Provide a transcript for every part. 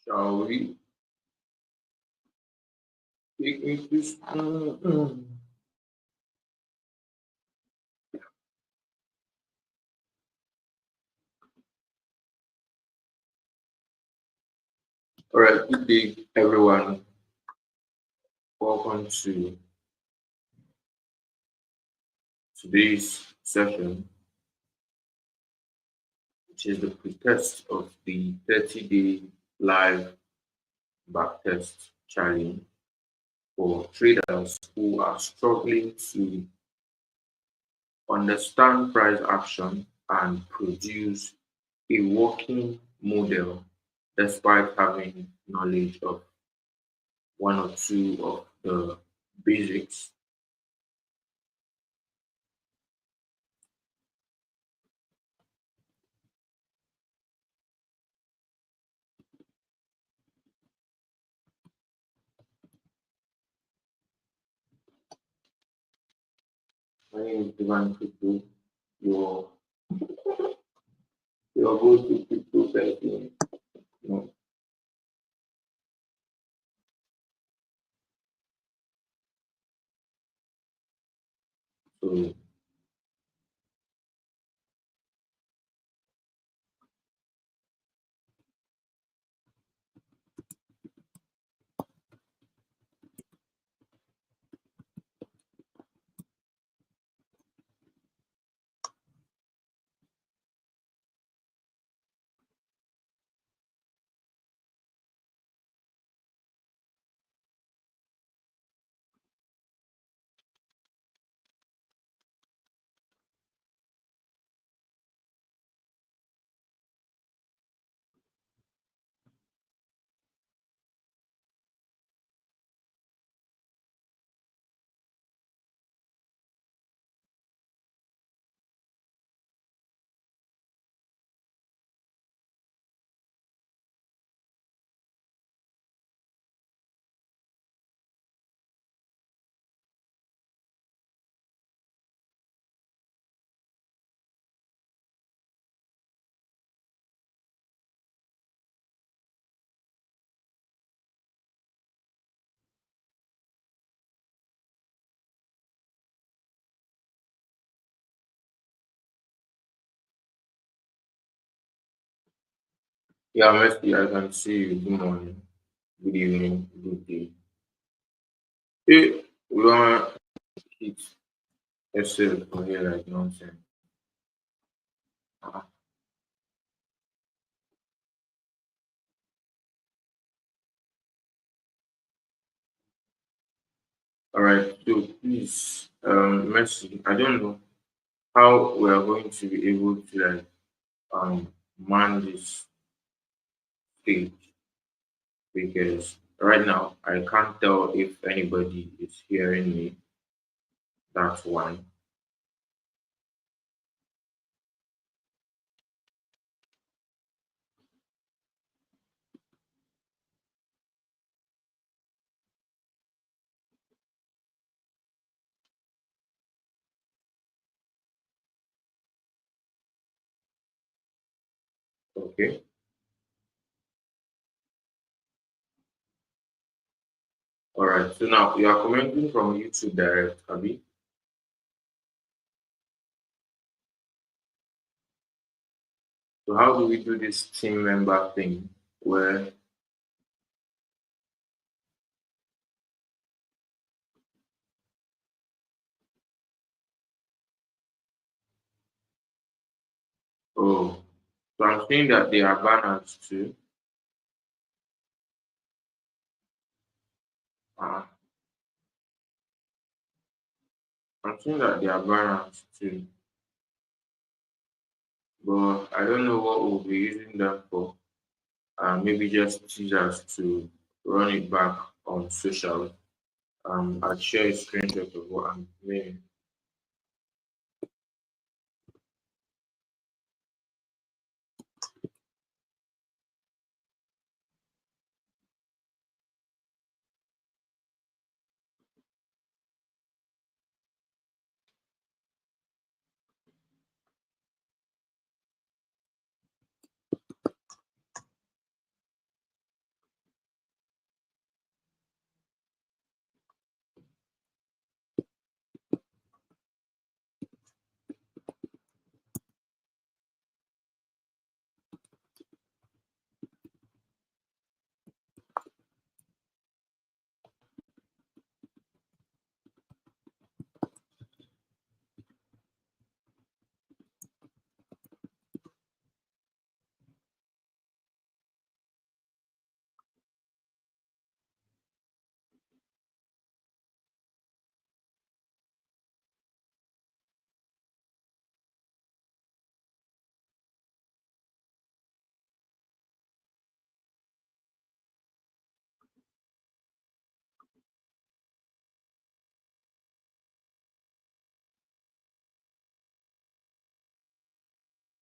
Shall we take me to school? All right, good day, everyone. Welcome to today's session, which is the pretest of the 30-day live backtest challenge for traders who are struggling to understand price action and produce a working model despite having knowledge of one or two of the basics. My name is Divine Crypto, your your go-to crypto person. No, so yeah, Messi, I can see you. Good morning, good evening, good day. Hey, we want to hit Excel for here like nonsense. Ah, all right, so please, Messi, I don't know how we are going to be able to like man this stage because right now I can't tell if anybody is hearing me. That's one. Okay. All right. So now you are commenting from YouTube direct, Abby. So how do we do this team member thing where oh so I'm saying that they are banners too. Uh, I'm saying that they are banners too, but I don't know what we'll be using them for. Maybe just teasers to run it back on social. I'll share a screenshot of what I'm doing.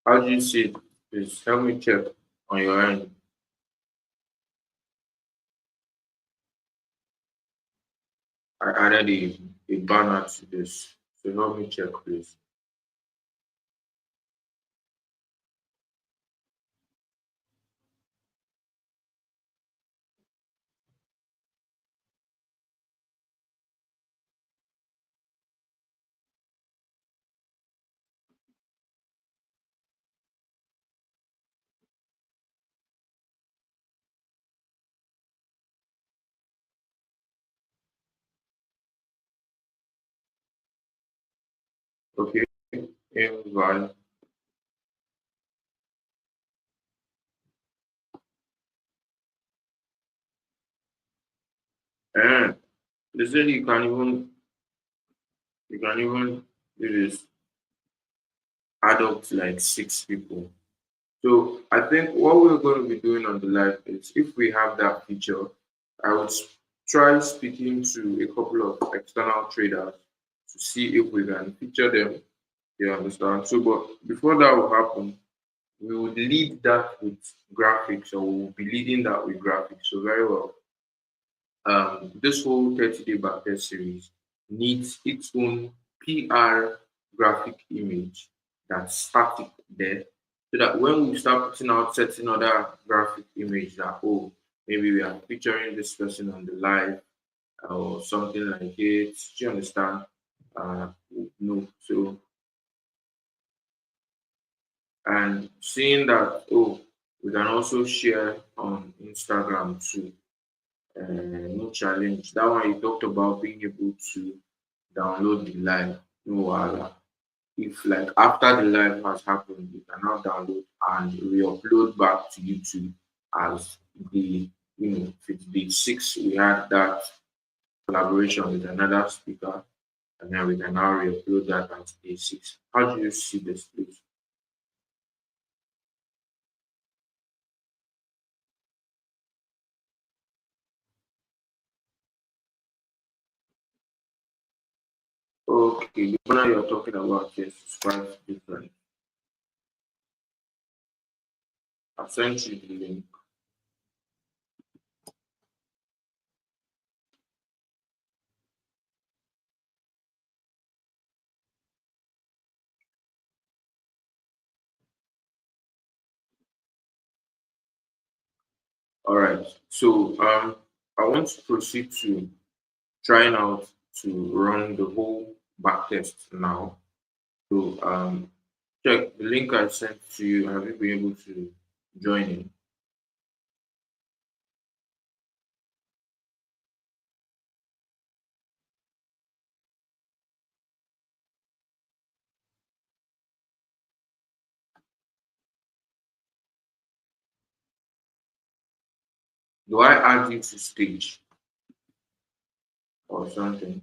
How do you see it? Please help me check on your end. I added a banner to this. So help me check, please. Okay, invite. And they said you can even do this, add up to like 6 people. So I think what we're going to be doing on the live is if we have that feature, I would try speaking to a couple of external traders to see if we can feature them. You understand? So, but before that will happen, we would lead that with graphics, or we will be leading that with graphics. So very well. This whole 30-day backtest series needs its own PR graphic image that's static there, so that when we start putting out certain other graphic image that, oh, maybe we are featuring this person on the live or something like it. Do you understand? No. So, and seeing that, oh, we can also share on Instagram too. No challenge. That one you talked about being able to download the live. No wahala. If like after the live has happened, you can now download and re-upload back to YouTube as the, with the six we had that collaboration with another speaker, and then we can now re-upload that as day six. How do you see this, please? Okay, the banner you're talking about, yes, is quite different. I've sent you the link. All right. So I want to proceed to trying out to run the whole back test now. So check the link I sent to you. Have you been able to join in? Do I add you to stage or something?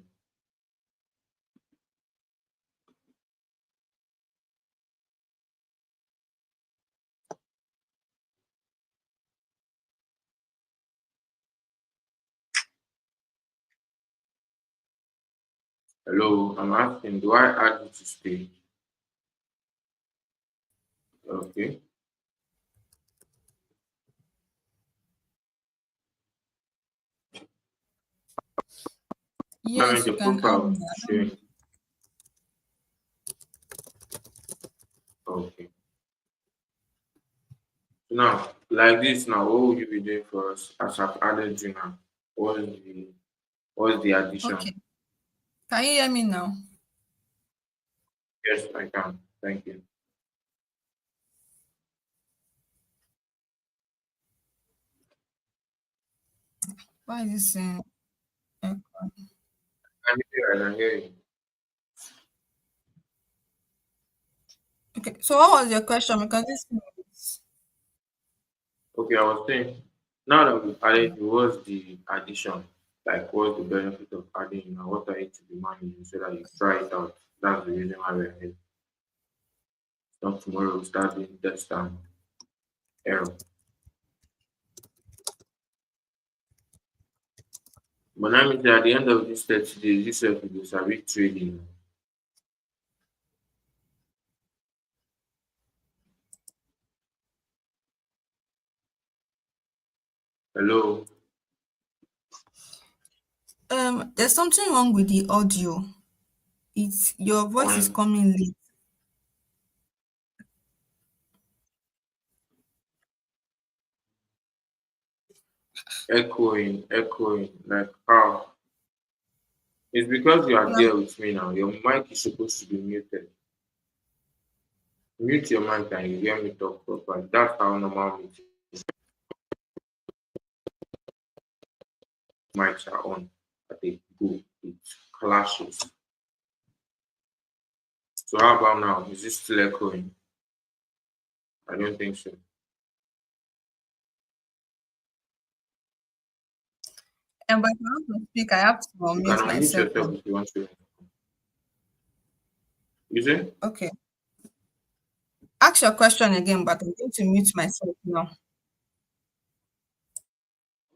Hello, I'm asking, do I add you to stage? Okay. I mean Yes, the you can add profile me. I don't know. sharing. Okay. So now, like this now, what will you be doing for us as I've added you now? What is the what is the addition? Okay. Can you hear me now? Yes, I can. Thank you. Why is this saying? I can hear you. Okay. So what was your question? Because this thing is- Okay, I was saying, now that we've added, what's the addition? Like, what's the benefit of adding, what are you to be managing so that you try it out? That's the reason why we're here. Not tomorrow we'll start doing test and error. But that means that at the end of this 30 days, this self will start trading. Hello. There's something wrong with the audio. It's your voice is On coming late. echoing. Like how? It's because you are Yeah. there with me now. Your mic is supposed to be muted. Mute your mic and you hear me talk properly. That's how normal meeting mics are on. At they go, it clashes. So how about now? Is it still echoing? I don't think so. And but if I want to speak, I have to You can unmute unmute myself. yourself if you want to. Is it? Okay. Ask your question again, but I'm going to mute myself now.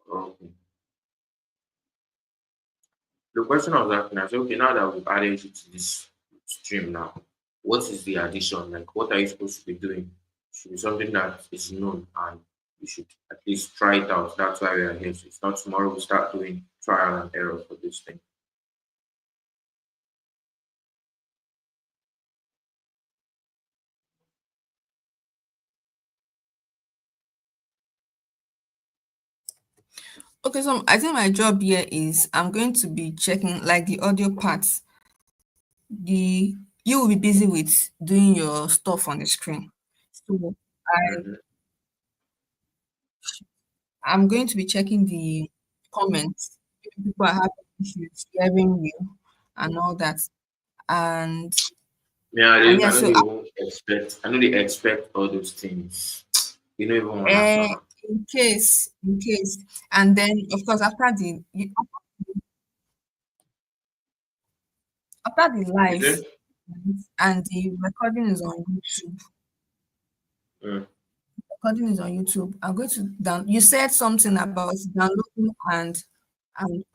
Okay. The question I was asking, I said, okay, now that we've added you to this stream now, what is the addition? Like, what are you supposed to be doing? It should be something that is known and you should at least try it out. That's why we are here. So it's not tomorrow we start doing trial and error for this thing. Okay, so I think my job here is I'm going to be checking like the audio parts. The You will be busy with doing your stuff on the screen. So Mm-hmm. I'm going to be checking the comments. If people are having issues hearing you and all that. And Yeah, and yeah, I know so they won't expect. I know they expect all those things. You don't even uh, understand. in case, and then of course after the Is live it? and the recording is on YouTube. Mm. Recording is on YouTube. I'm going to down. You said something about downloading and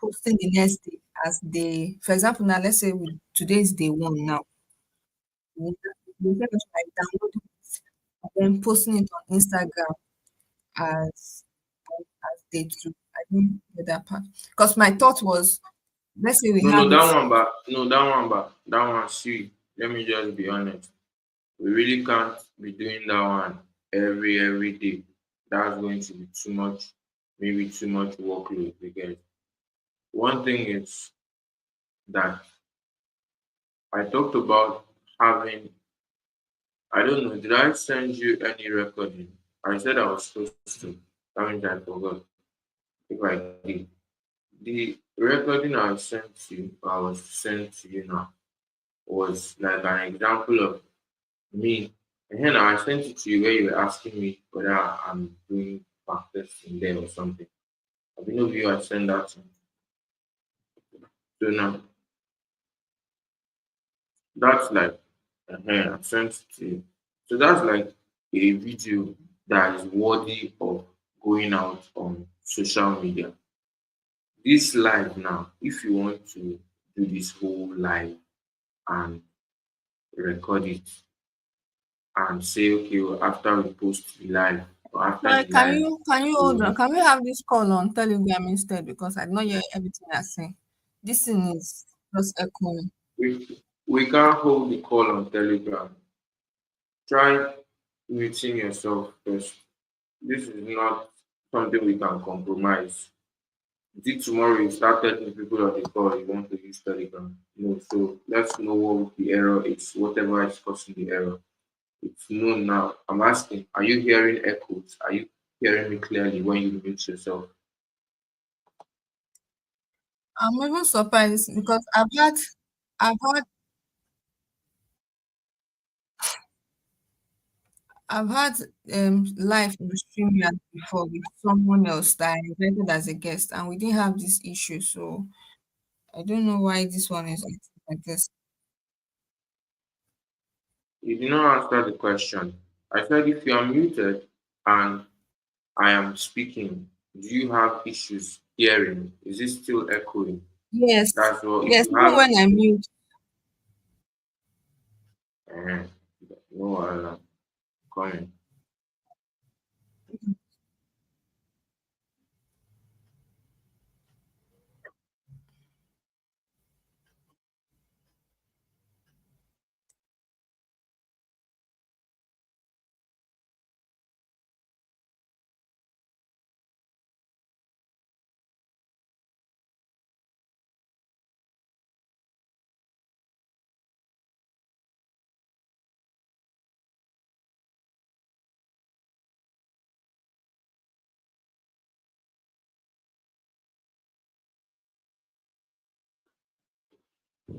posting the next day as day. For example, now let's say today's day one now. You said it's like downloading it and then posting it on Instagram as as day two. I didn't get that part because my thought was, let's say we No, no, have it. that one, but no, that one, but that one. See, let me just be honest. We really can't be doing that one every day. That's going to be too much, maybe too much workload because one thing is that I talked about having, I don't know, did I send you any recording? I said I was supposed to. That means I forgot. If I did. The recording I was sent to you now was like an example of me. And then I sent it to you where you were asking me whether I'm doing backtest in there or something. I don't know if you had sent that to me. So now that's like I sent it to you. So that's like a video that is worthy of going out on social media. This live now, if you want to do this whole live and record it and say, okay, well, after we post the live or after Sorry, the live, can you hold on? we Can we have this call on Telegram instead? Because I don't hear everything you're saying. This thing is just echoing. we can't hold the call on Telegram. Try muting yourself first. This is not something we can compromise. Did tomorrow you start telling people on the call you want to use Telegram? No, so let's know what the error is, whatever is causing the error. It's known now. I'm asking, are you hearing echoes? Are you hearing me clearly when you mute yourself? I'm even surprised because I've had I've had live on StreamYard before with someone else that I invited as a guest, and we didn't have this issue. So I don't know why this one is acting like this. You did not answer the question. I said if you are muted and I am speaking, do you have issues hearing? Is it still echoing? Yes, That's all. If yes. you Even have, when I mute, uh, no, coming.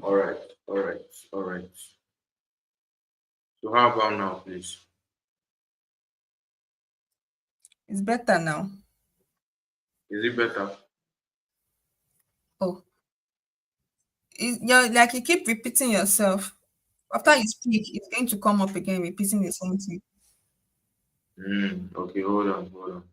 All right, all right, all right. So how about now, please? It's better now. Is it better? Oh, you're like you keep repeating yourself. After you speak, it's going to come up again, repeating the same thing. Okay, hold on, hold on.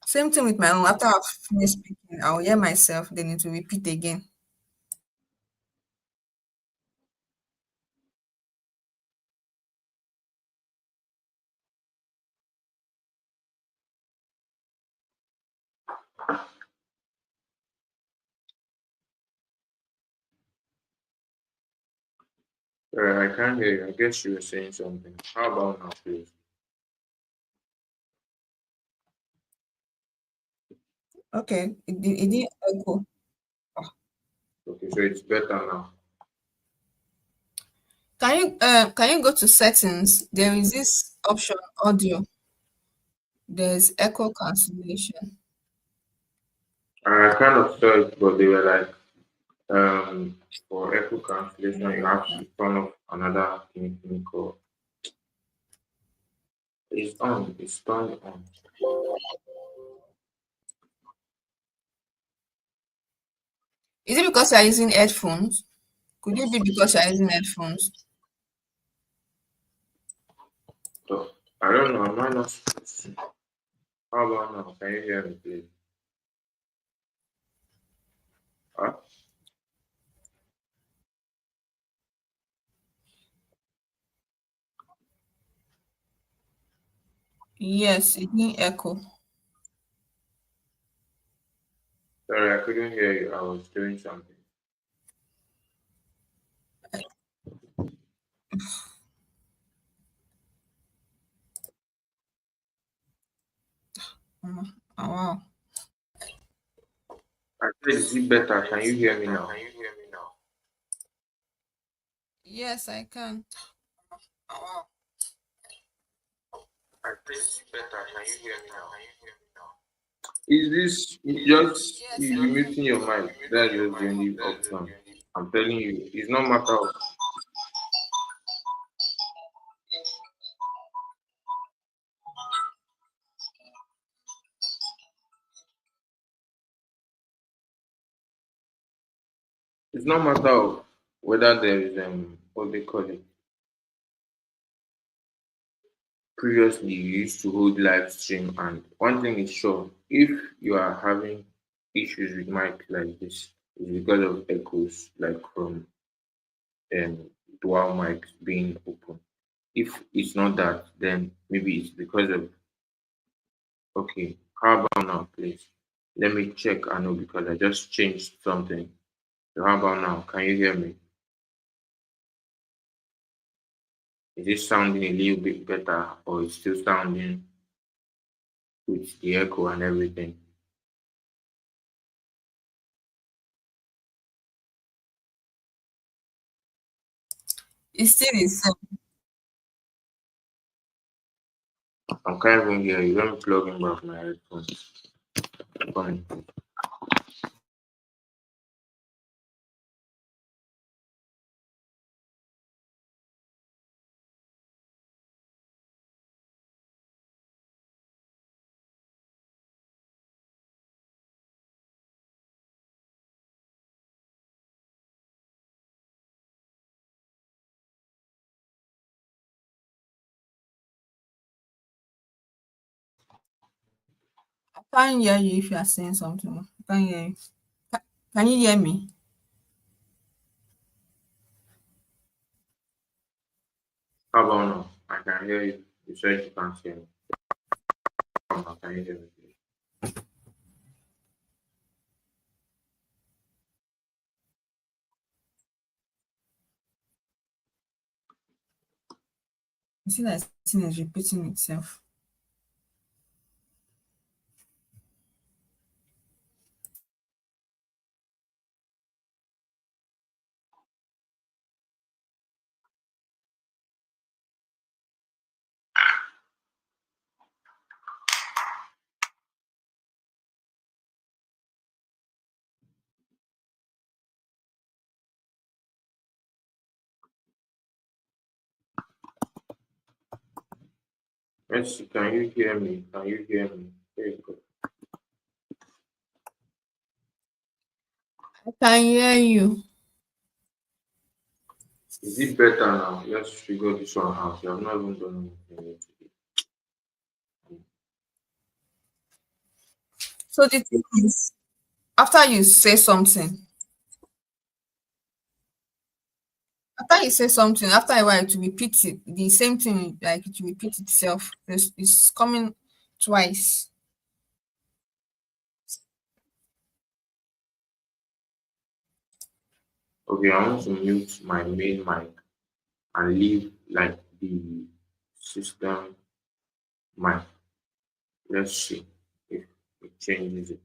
Same thing with my own. After I've finished speaking, I'll hear myself, then it will repeat again. I can't hear you. I guess you were saying something. How about now, please? Okay, it didn't echo. Okay, so it's better now. Can you go to settings? There is this option audio. There's echo cancellation. I kind of saw it, but they were like, for echo cancellation, you have to turn off another thing called. It's on. It's turned on. Is it because you're using headphones? Could it be because you're using headphones? So I don't know. Am I not supposed to? How about now? Can you hear me, please? Huh? Yes, it didn't echo. Sorry, I couldn't hear you. I was doing something. Oh, wow. I said, is it better? Can you hear me now? Yes, I can. I think it's better. Can you hear me now? Is this just Yes, you I can. muting your mic? That's just the only option. I'm telling you, it's not matter of. It's not matter of whether there is what they call it. Previously, you used to hold live stream, and one thing is sure: if you are having issues with mic like this, it's because of echoes, like from dual mics being open. If it's not that, then maybe it's because of. Okay, how about now, please? Let me check. I know because I just changed something. So how about now? Can you hear me? Is it sounding a little bit better, or is still sounding with the echo and everything? It still is. I can't even hear you. Let me plug in back my headphones. Fine. I can't hear you if you are saying something. I can't hear you. Can you hear me? How about now? I can hear you. You said you can't hear me. How about now? Can you hear me, please? You see that thing is repeating itself. Mercy, can you hear me? Can you hear me? There you go. I can hear you. Is it better now? Let's figure this one out. You have not even done anything yet today. So the thing is, after you say something, after you say something, after a while to repeat it, the same thing, like it will repeat itself. It's coming twice. Okay, I want to mute my main mic and leave like the system mic. Let's see if it changes it.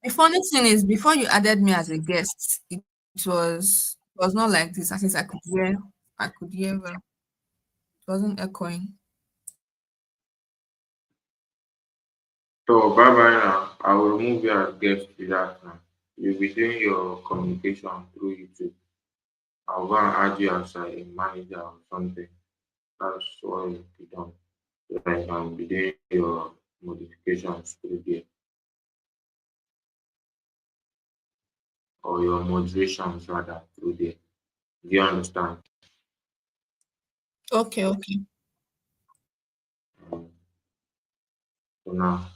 The funny thing is, before you added me as a guest, it was not like this. At least I could hear well. It wasn't echoing. So bye bye now. I will remove you as guest to that now. You'll be doing your communication through YouTube. I'll go and add you as a manager or something. That's what will be done. So that you can be doing your modifications through there or your moderations rather through there. Do you understand? Okay, okay. Um, so now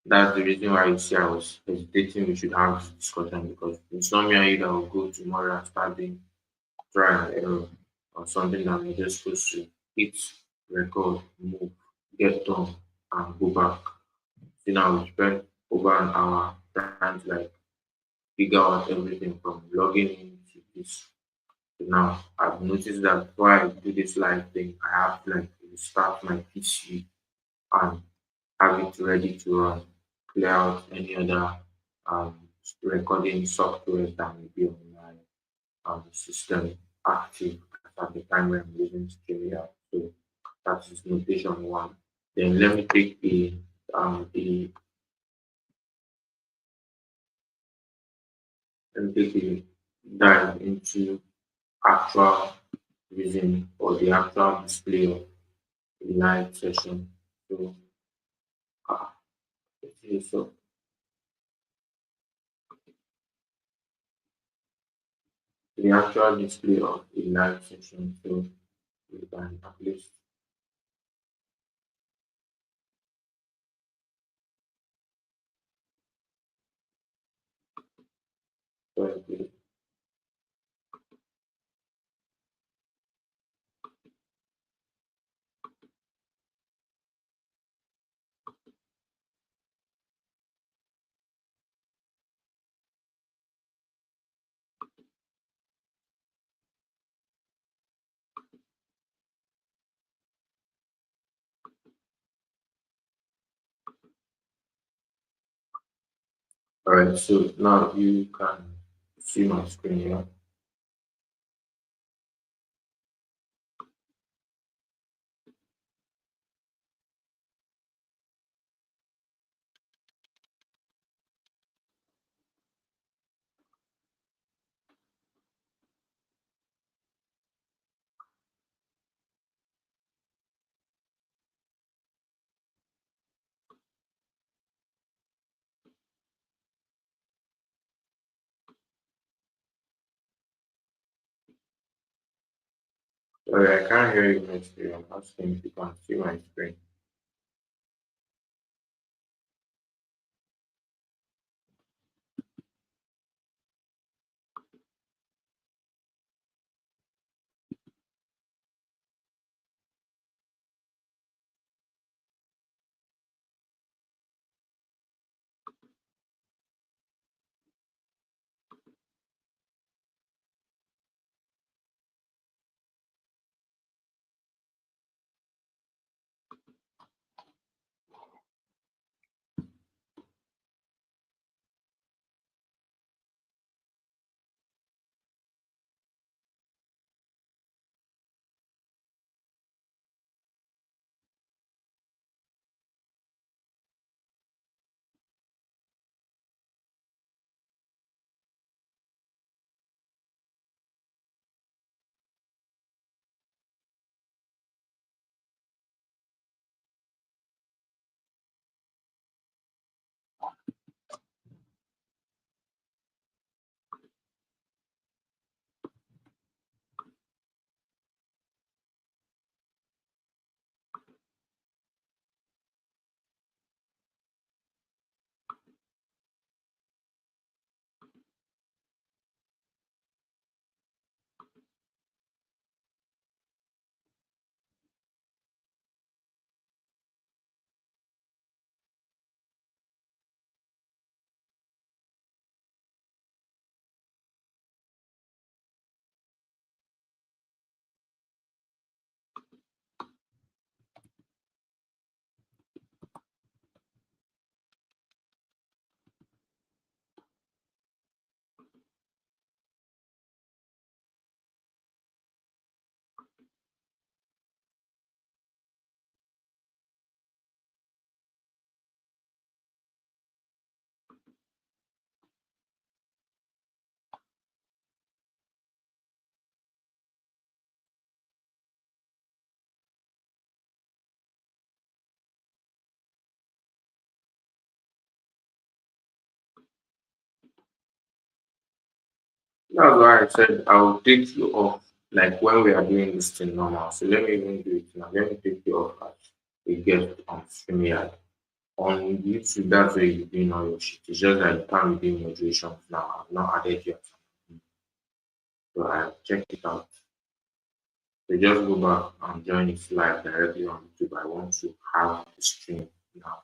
that's the reason why you see I was hesitating we should have this discussion because it's not me and you that will go tomorrow and start doing try and error or something that we're just supposed to hit, record, move, get done, and go back. See now we spent over an hour trying to like figure out everything from logging in to this. So now I've noticed that before I do this live thing, I have to like restart my PC and have it ready to run, clear out any other um, recording software that may be on my system active at the time when I'm using StreamYard. So that is notation one. Then let me take the let me take a dive into actual using or the actual display of a live session. So okay, so the actual display of a live session. So you can at least okay. All right, so now you can see my screen here. Sorry, I can't hear you next to you. I'm asking if you can see my screen. That's why I said I'll take you off like when we are doing this thing normal. So let me even do it now. Let me take you off as a guest on StreamYard. On YouTube, that's where you're doing all your shit. It's just that you can't be doing moderations now. I've not added you. So I'll check it out. So just go back and join it live directly on YouTube. I want to have the stream now.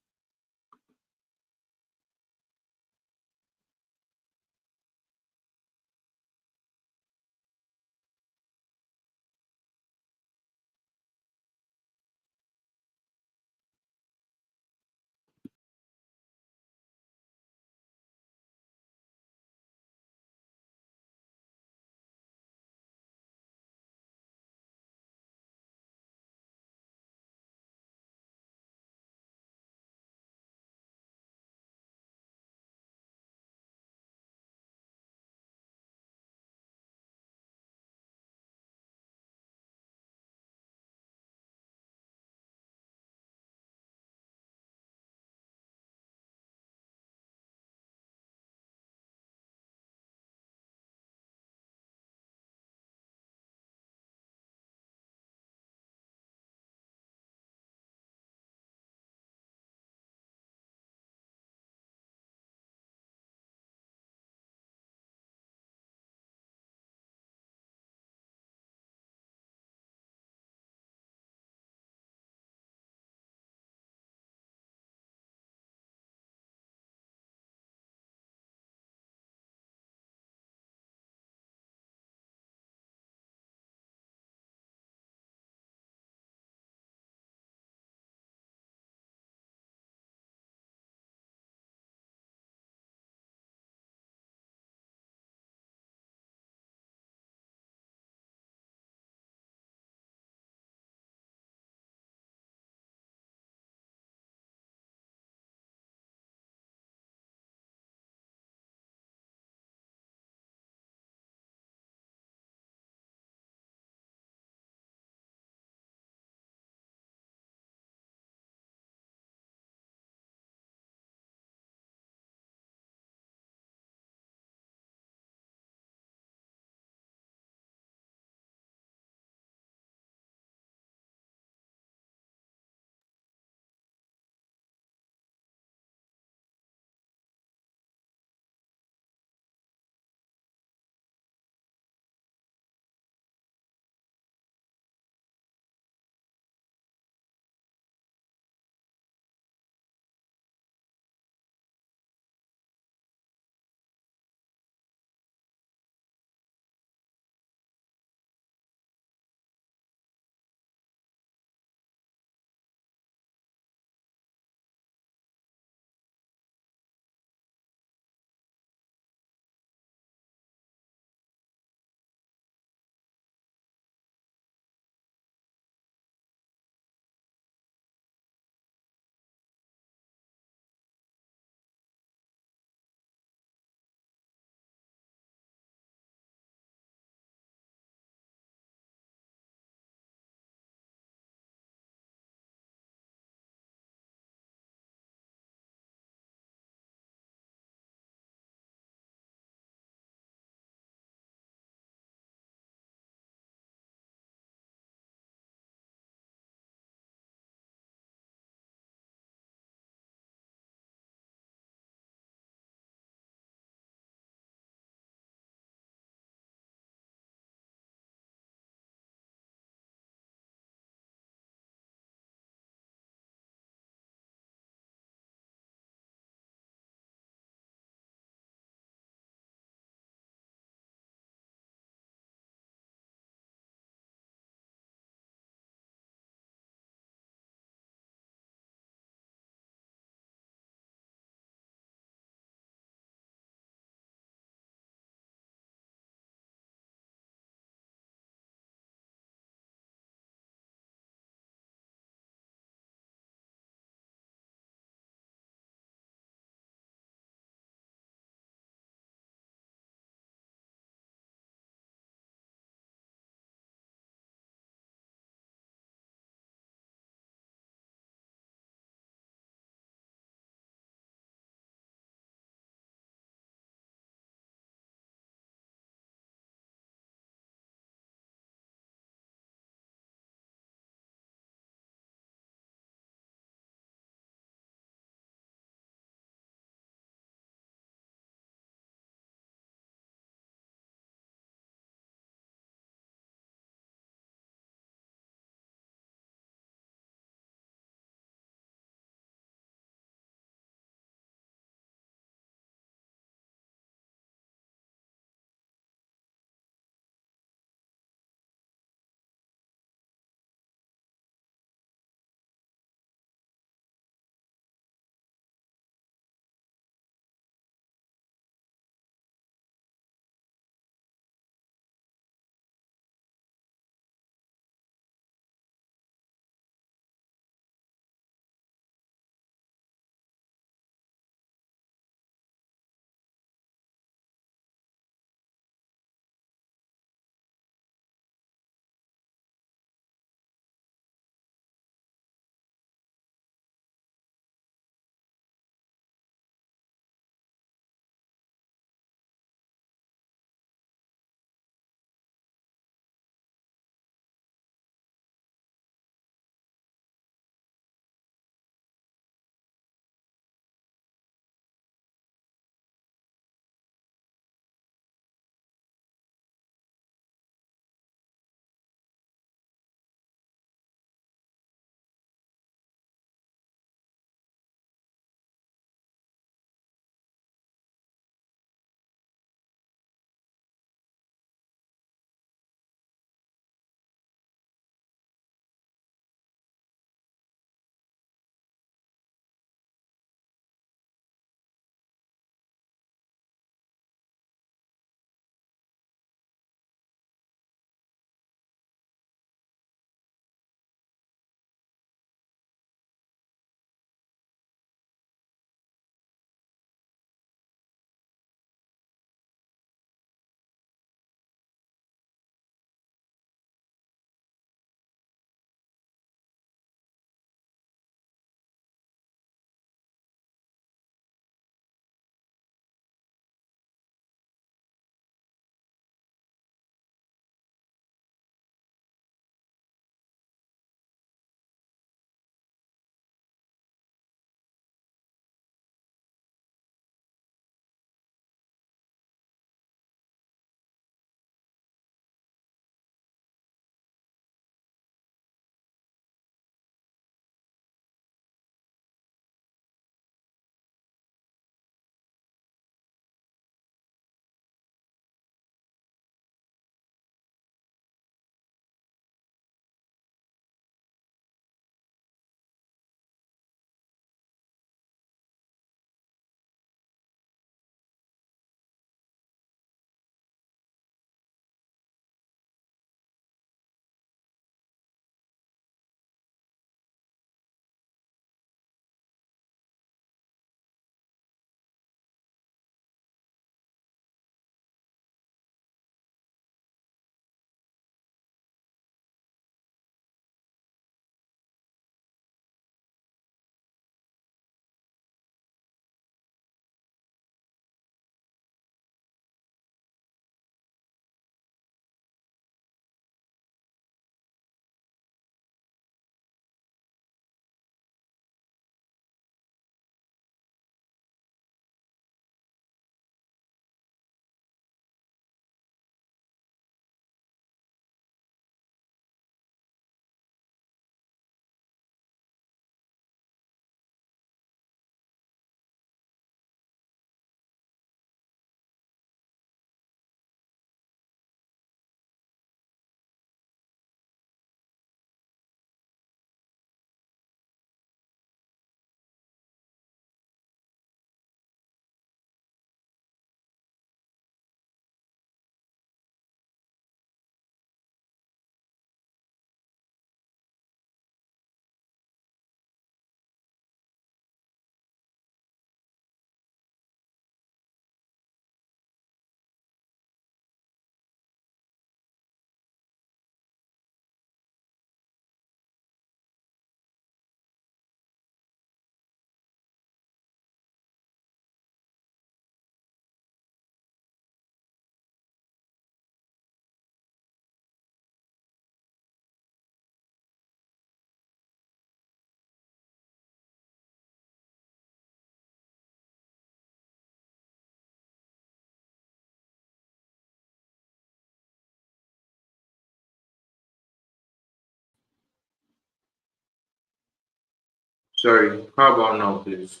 Sorry, how about now, please?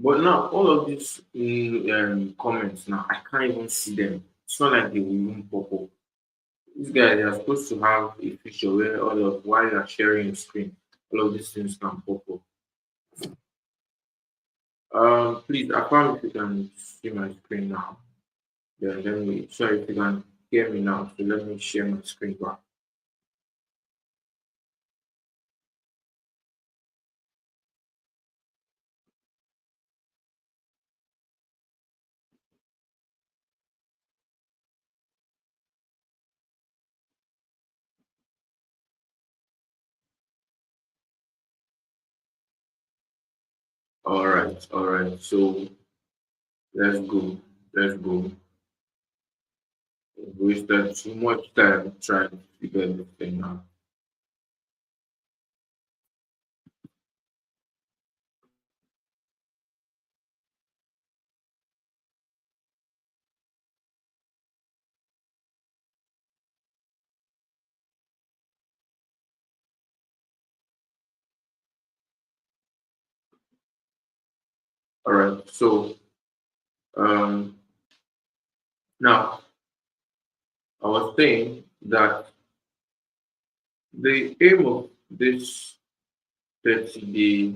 But now all of these comments now, I can't even see them. It's not like they will even pop up. These guys are supposed to have a feature where all of while you are sharing your screen, all of these things can pop up. Please, I found if you can see my screen now. Then let me. Sorry if you can hear me now. So let me share my screen back. All right. So let's go. Let's go. We wasted too much time trying to figure this thing out. All right. So um, now I was saying that the aim of this 30-day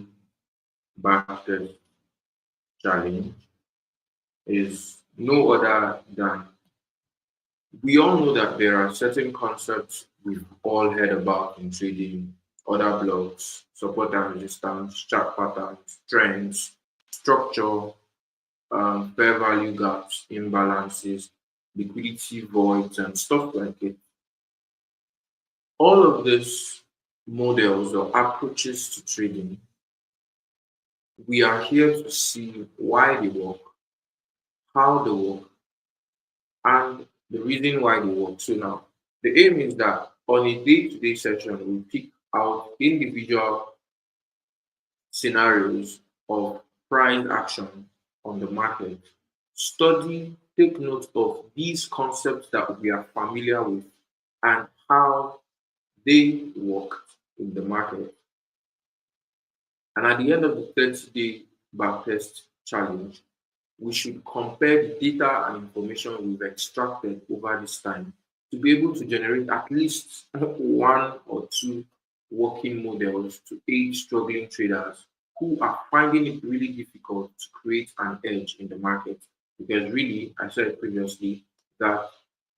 backtest challenge is no other than we all know that there are certain concepts we've all heard about in trading, other blocks, support and resistance, chart patterns, trends, structure, fair value gaps, imbalances, liquidity voids, and stuff like it. All of these models or approaches to trading, we are here to see why they work, how they work, and the reason why they work. So now, the aim is that on a day-to-day session, we pick out individual scenarios of price action on the market, study, take note of these concepts that we are familiar with and how they work in the market. And at the end of the 30-day backtest challenge, we should compare the data and information we've extracted over this time to be able to generate at least one or two working models to aid struggling traders who are finding it really difficult to create an edge in the market. Because really, I said previously that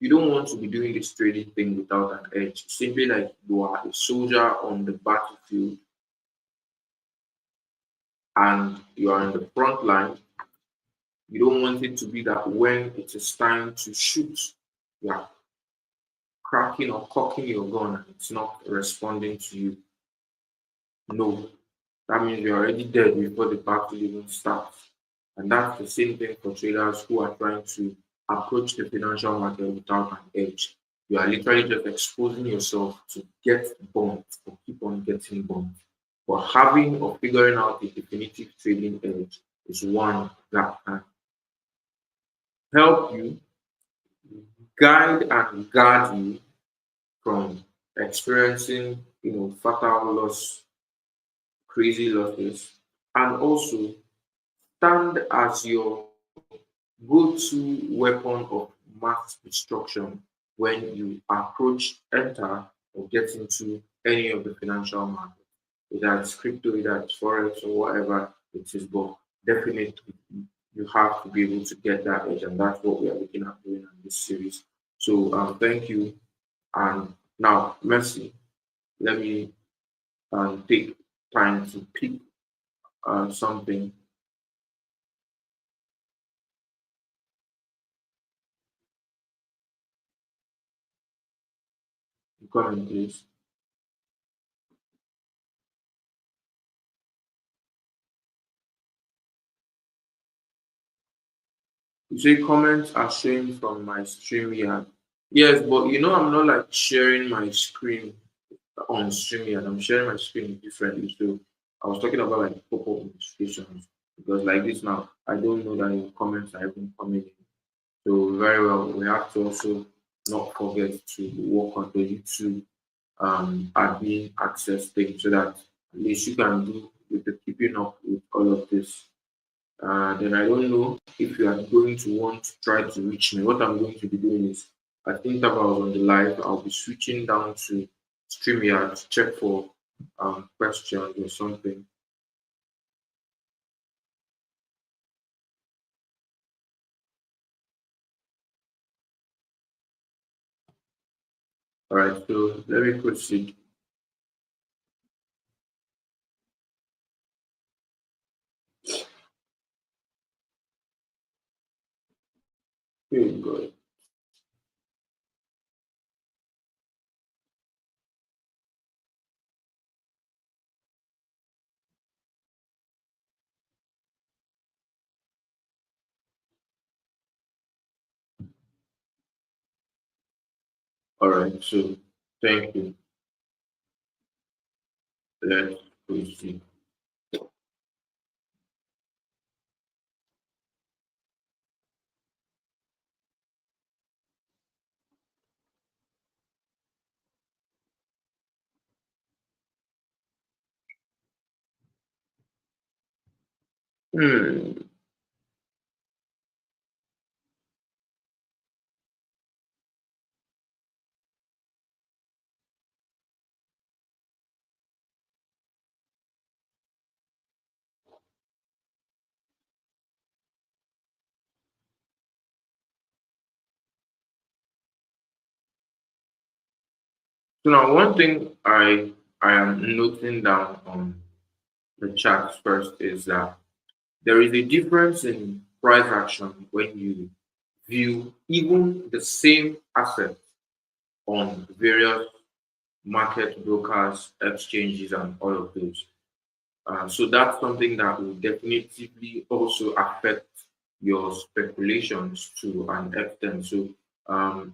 you don't want to be doing this trading thing without an edge. Simply like you are a soldier on the battlefield and you are in the front line. You don't want it to be that when it is time to shoot, you are cracking or cocking your gun and it's not responding to you. No, that means you're already dead before the battle even starts. And that's the same thing for traders who are trying to approach the financial market without an edge. You are literally just exposing yourself to get bumped or keep on getting bumped. But having or figuring out a definitive trading edge is one that can help you guide and guard you from experiencing, fatal loss, crazy losses, and also stand as your go-to weapon of mass destruction when you approach, enter, or get into any of the financial market, whether it's crypto, whether it's forex, or whatever it is. But definitely, you have to be able to get that edge, and that's what we are looking at doing in this series. So, thank you. And now, Mercy, let me take time to pick something. Comment, please. You say comments are showing from my stream here. Yes, but I'm not like sharing my screen on StreamYard. I'm sharing my screen differently. So I was talking about like pop-up notifications because like this now, I don't know that your comments are even coming in. So very well, we have to also not forget to work on the YouTube admin access thing so that least you can do with the keeping up with all of this. Then I don't know if you are going to want to try to reach me. What I'm going to be doing is at intervals on the live, I'll be switching down to StreamYard to check for questions or something. All right, so let me proceed. Good, good. All right, so thank you. Let's proceed. Hmm. So now one thing I am noting down on the chart first is that there is a difference in price action when you view even the same asset on various market brokers, exchanges, and all of those. So that's something that will definitively also affect your speculations to an extent. So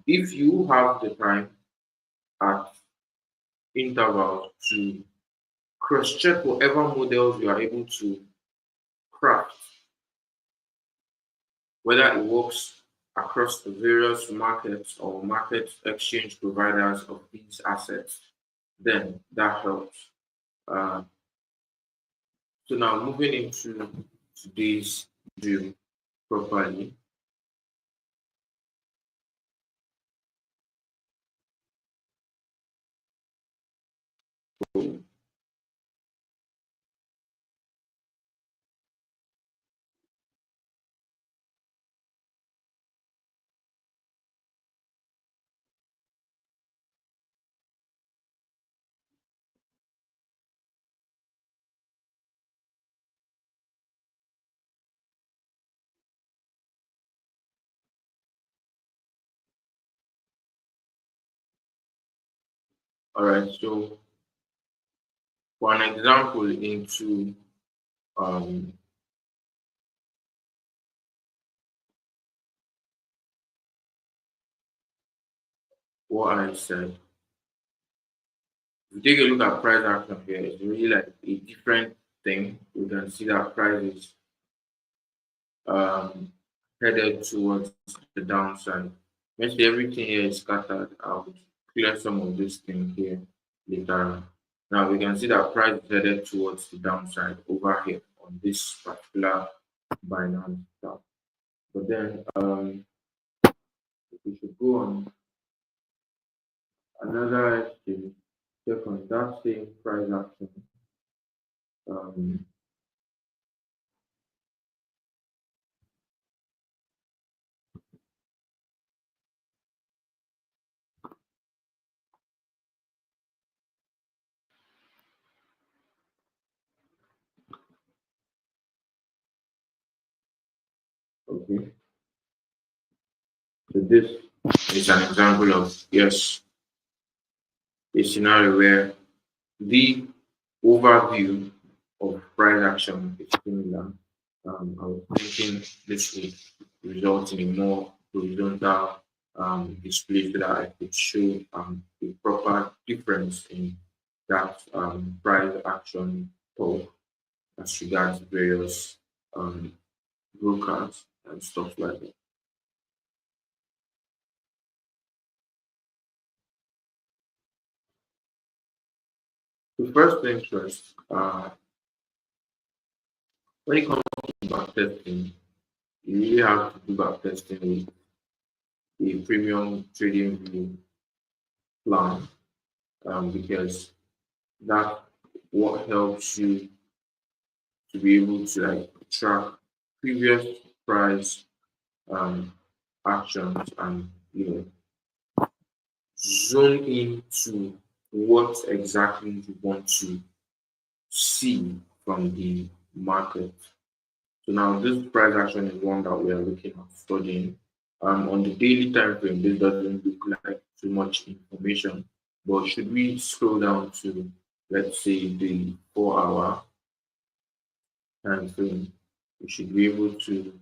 if you have the time at intervals to cross-check whatever models you are able to craft, whether it works across the various markets or market exchange providers of these assets, then that helps. Uh, so now moving into today's drill properly. All right, so for an example into um, what I said, if you take a look at price action here, it's really like a different thing. You can see that price is um, headed towards the downside. Basically, everything here is scattered. I'll clear some of this thing here later on. Now we can see that price is headed towards the downside over here on this particular Binance chart. But then if we should go on another exchange, check on that same price action. Um, okay, so this is an example of yes, a scenario where the overview of price action is similar. I was thinking this would result in a more horizontal display so that I could show a proper difference in that price action talk as regards various um, brokers and stuff like that. So first things first, when it comes to back testing, you really have to do back testing with a premium trading view plan, because that what helps you to be able to like track previous price um, actions and zone into what exactly you want to see from the market. So now this price action is one that we are looking at studying. On the daily time frame, this doesn't look like too much information, but should we scroll down to, let's say, the 4 hour time frame, we should be able to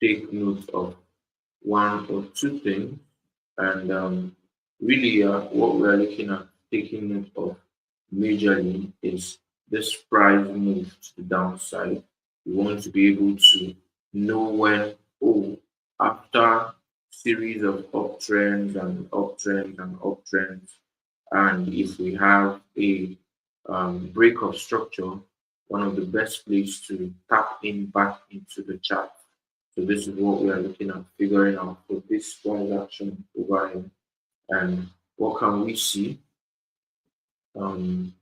take note of one or two things. And really, what we're looking at taking note of majorly is this price move to the downside. We want to be able to know when, oh, after series of uptrends and uptrends and uptrends, and if we have a break of structure, one of the best place to tap in back into the chart. So this is what we are looking at figuring out for this transaction over here. And what can we see? Um,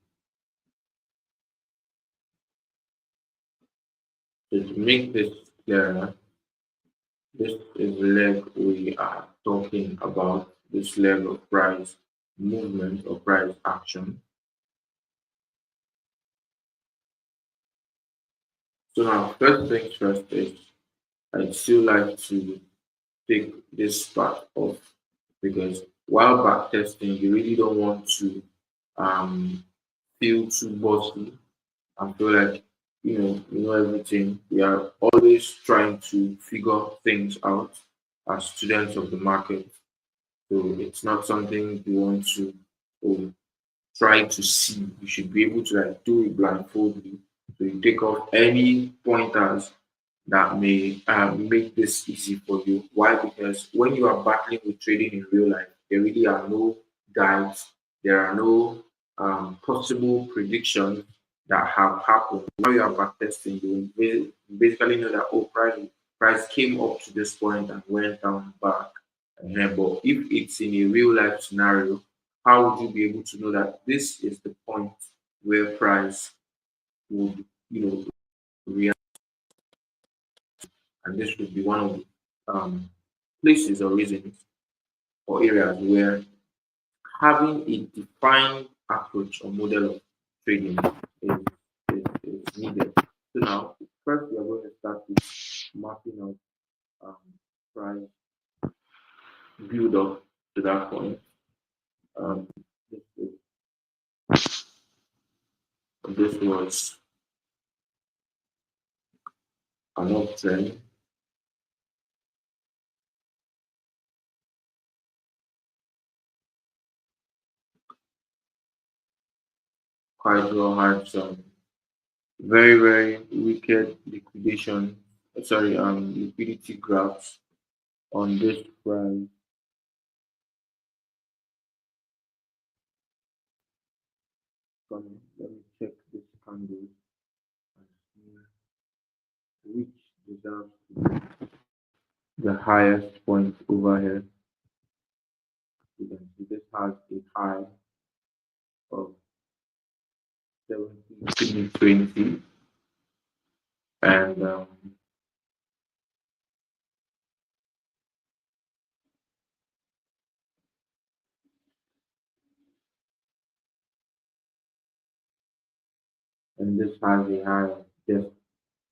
so to make this clearer, this is the leg we are talking about, this leg of price movement or price action. So now, first things first is I'd still like to take this part off because while back testing, you really don't want to um, feel too bossy and feel like you know everything. We are always trying to figure things out as students of the market. So it's not something you want to um, try to see. You should be able to like do it blindfoldly. So you take off any pointers that may make this easy for you. Why? Because when you are battling with trading in real life, there really are no guides. There are no possible predictions that have happened. When you are backtesting, you will basically know that price came up to this point and went down back. But if it's in a real life scenario, how would you be able to know that this is the point where price would react? And this would be one of the places or reasons or areas where having a defined approach or model of trading is needed. So now, first we are going to start with mapping out price build up to that point. Um, this, this was an uptrend, quite well had some very wicked liquidation, sorry, liquidity graphs on this price. Let me check this candle and see which deserves the highest point over here. You can see this has a high of 1720, and this has a high of just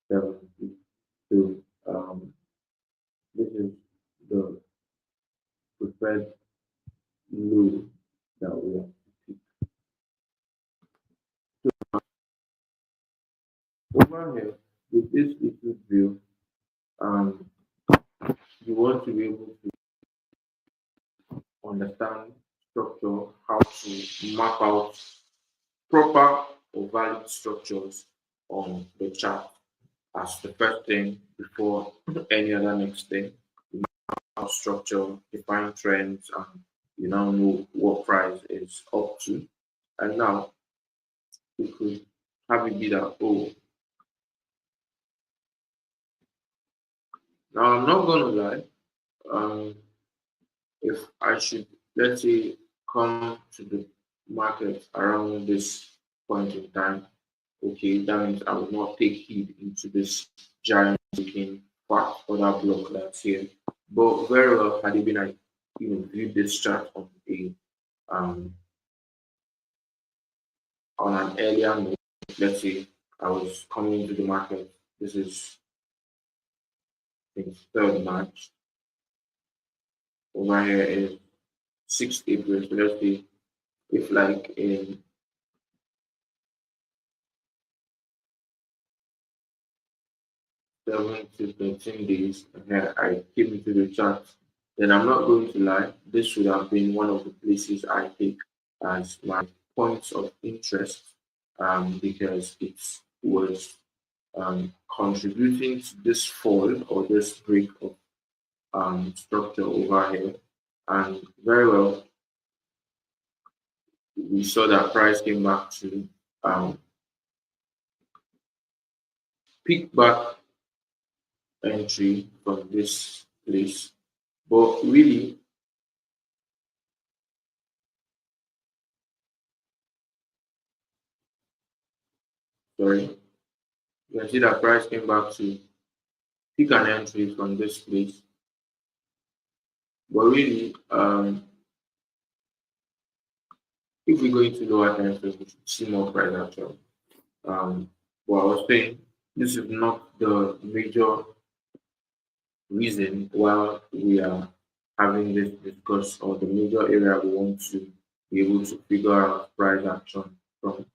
70. So this is the preferred low that we are. Over here, with this liquid view, um, you want to be able to understand structure, how to map out proper or valid structures on the chart as the first thing before any other next thing. You have structure, define trends, and you now know what price is up to. And now we could have it be that, oh, now I'm not gonna lie, um, if I should, let's say, come to the market around this point in time, okay, that means I will not take heed into this giant looking fat other block that's here. But very well, had it been I, viewed this chart um on an earlier note, let's say I was coming into the market. This is I think 3rd March. Over here is 6th April. So let's say if like in 7 to 13 days I came into the chart, then I'm not going to lie, this would have been one of the places I take as my points of interest, because it was contributing to this fall or this break of structure over here. And very well, we saw that price came back to um, pick back entry from this place. But really, sorry, you can see that price came back to pick an entry from this place. But really, if we go into lower time frames, we should see more price action. What I was saying, this is not the major reason why we are having this discuss, or the major area we want to be able to figure out price action from.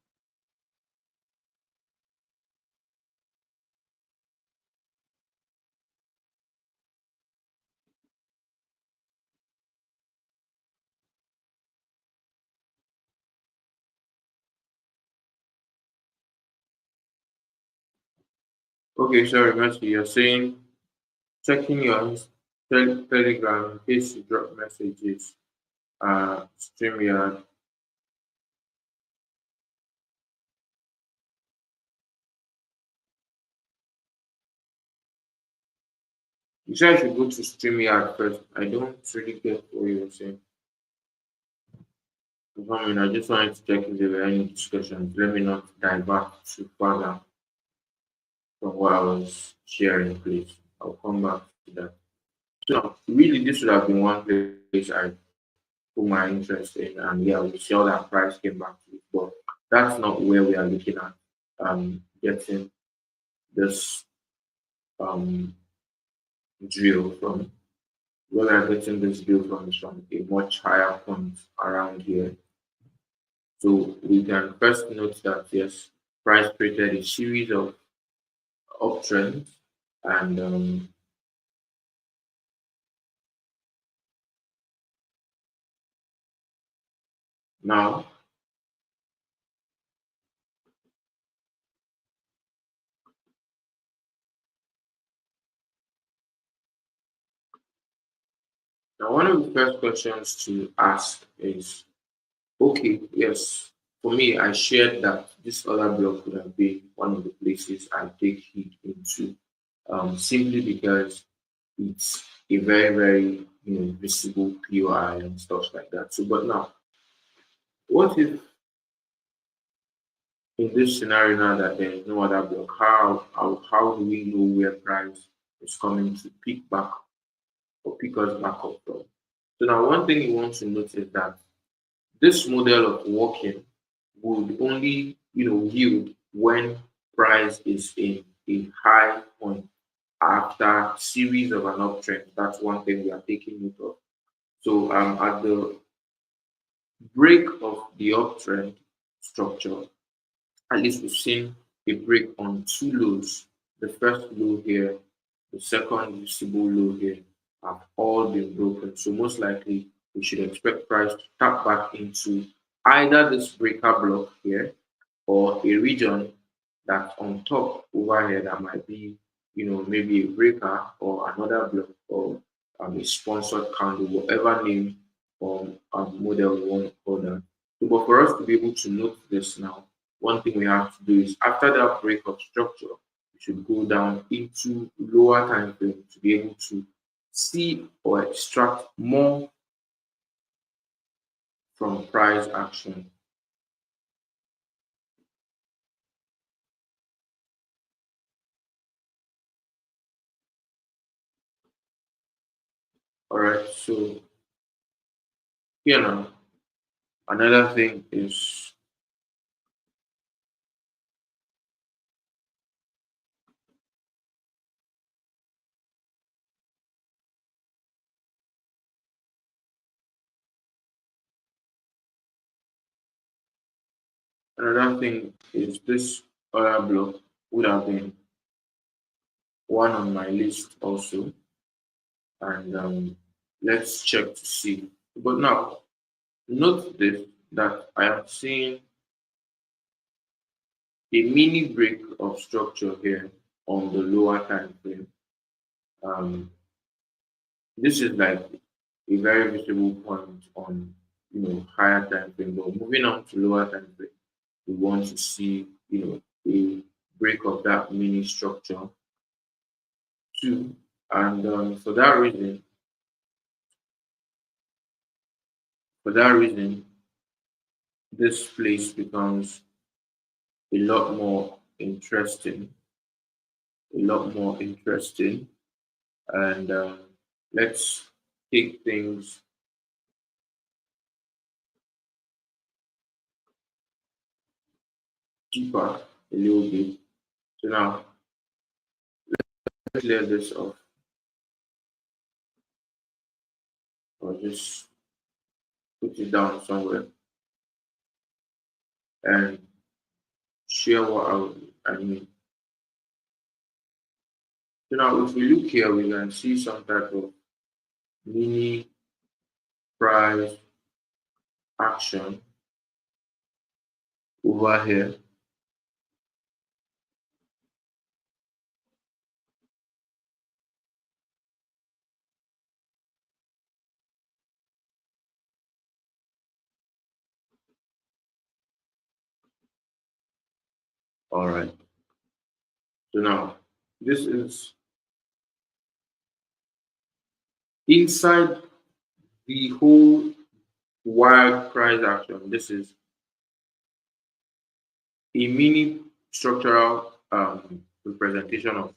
Okay, sorry, Mercy, you're saying checking your Telegram in case you drop messages, StreamYard. You said I should go to StreamYard first. I don't really get what you're saying. I mean, I just wanted to check if there were any discussions. Let me not divert too further from what I was sharing, please. I'll come back to that. So, really, this would have been one place I put my interest in, and yeah, we saw that price came back to it, but that's not where we are looking at getting this um, drill from. Where we are getting this drill from is from a much higher point around here. So we can first note that yes, price created a series of uptrends, and now one of the first questions to ask is, okay, yes, for me, I shared that this other block would have been one of the places I take heed into, simply because it's a very, very visible POI and stuff like that. So, but now, what if in this scenario now that there is no other block, how do we know where price is coming to pick back or pick us back up from? So now, one thing you want to notice is that this model of working would only yield when price is in a high point after series of an uptrend. That's one thing we are taking note of. So at the break of the uptrend structure, at least we've seen a break on two lows. The first low here, the second visible low here have all been broken. So most likely we should expect price to tap back into either this breaker block here or a region that's on top over here that might be, maybe a breaker or another block or a sponsored candle, whatever name or model we want to call that. So, but for us to be able to note this now, one thing we have to do is after that break of structure, we should go down into lower time frame to be able to see or extract more from price action. All right, so here now, another thing is this other block would have been one on my list also, and let's check to see. But now, note this that I am seeing a mini break of structure here on the lower time frame. Um, this is like a very visible point on higher time frame, but moving on to lower time frame, we want to see a break of that mini structure too. And for that reason, this place becomes a lot more interesting, a lot more interesting. And let's take things deeper a little bit. So now let's clear this off, or just put it down somewhere and share what I mean. So now if we look here, we can see some type of mini price action over here. All right. So now this is inside the whole wild price action. This is a mini structural representation of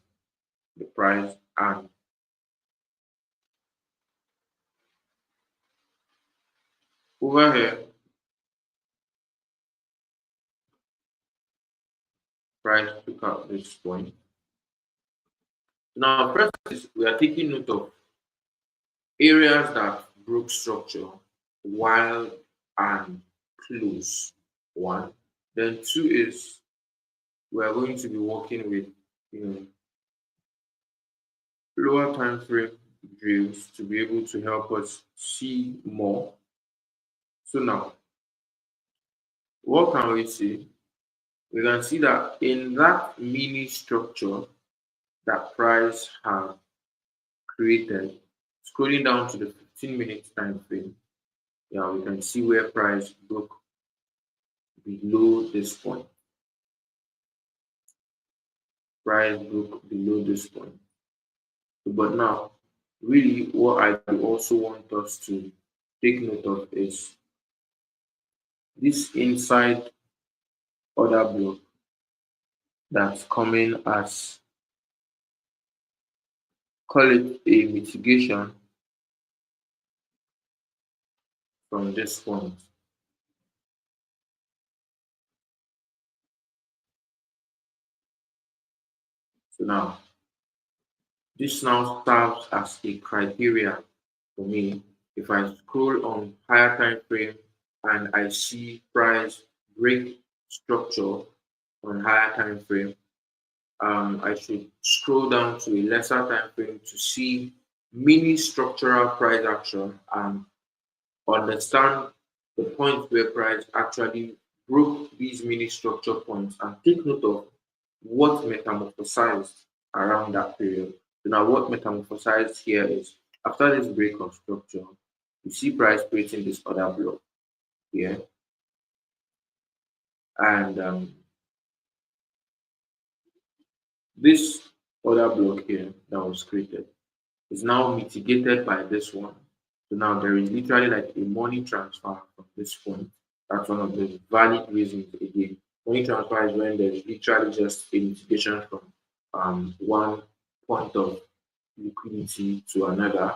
the price, and over here price took out this point. Now first is we are taking note of areas that broke structure while and close. One. Then two is we are going to be working with you know lower time frame drills to be able to help us see more. So now what can we see? We can see that in that mini structure that price have created, scrolling down to the 15 minutes time frame, yeah, we can see where price broke below this point. Price broke below this point. But now, really, what I also want us to take note of is this inside order block that's coming as, call it a mitigation from this point. So now, this now serves as a criteria for me. If I scroll on higher time frame and I see price break structure on higher time frame, I should scroll down to a lesser time frame to see mini structural price action and understand the point where price actually broke these mini structure points and take note of what metamorphosized around that period. So now what metamorphosized here is after this break of structure, you see price creating this other block here. And this other block here that was created is now mitigated by this one. So now there is literally like a money transfer from this point. That's one of the valid reasons again. Money transfer is when there's literally just a mitigation from one point of liquidity to another,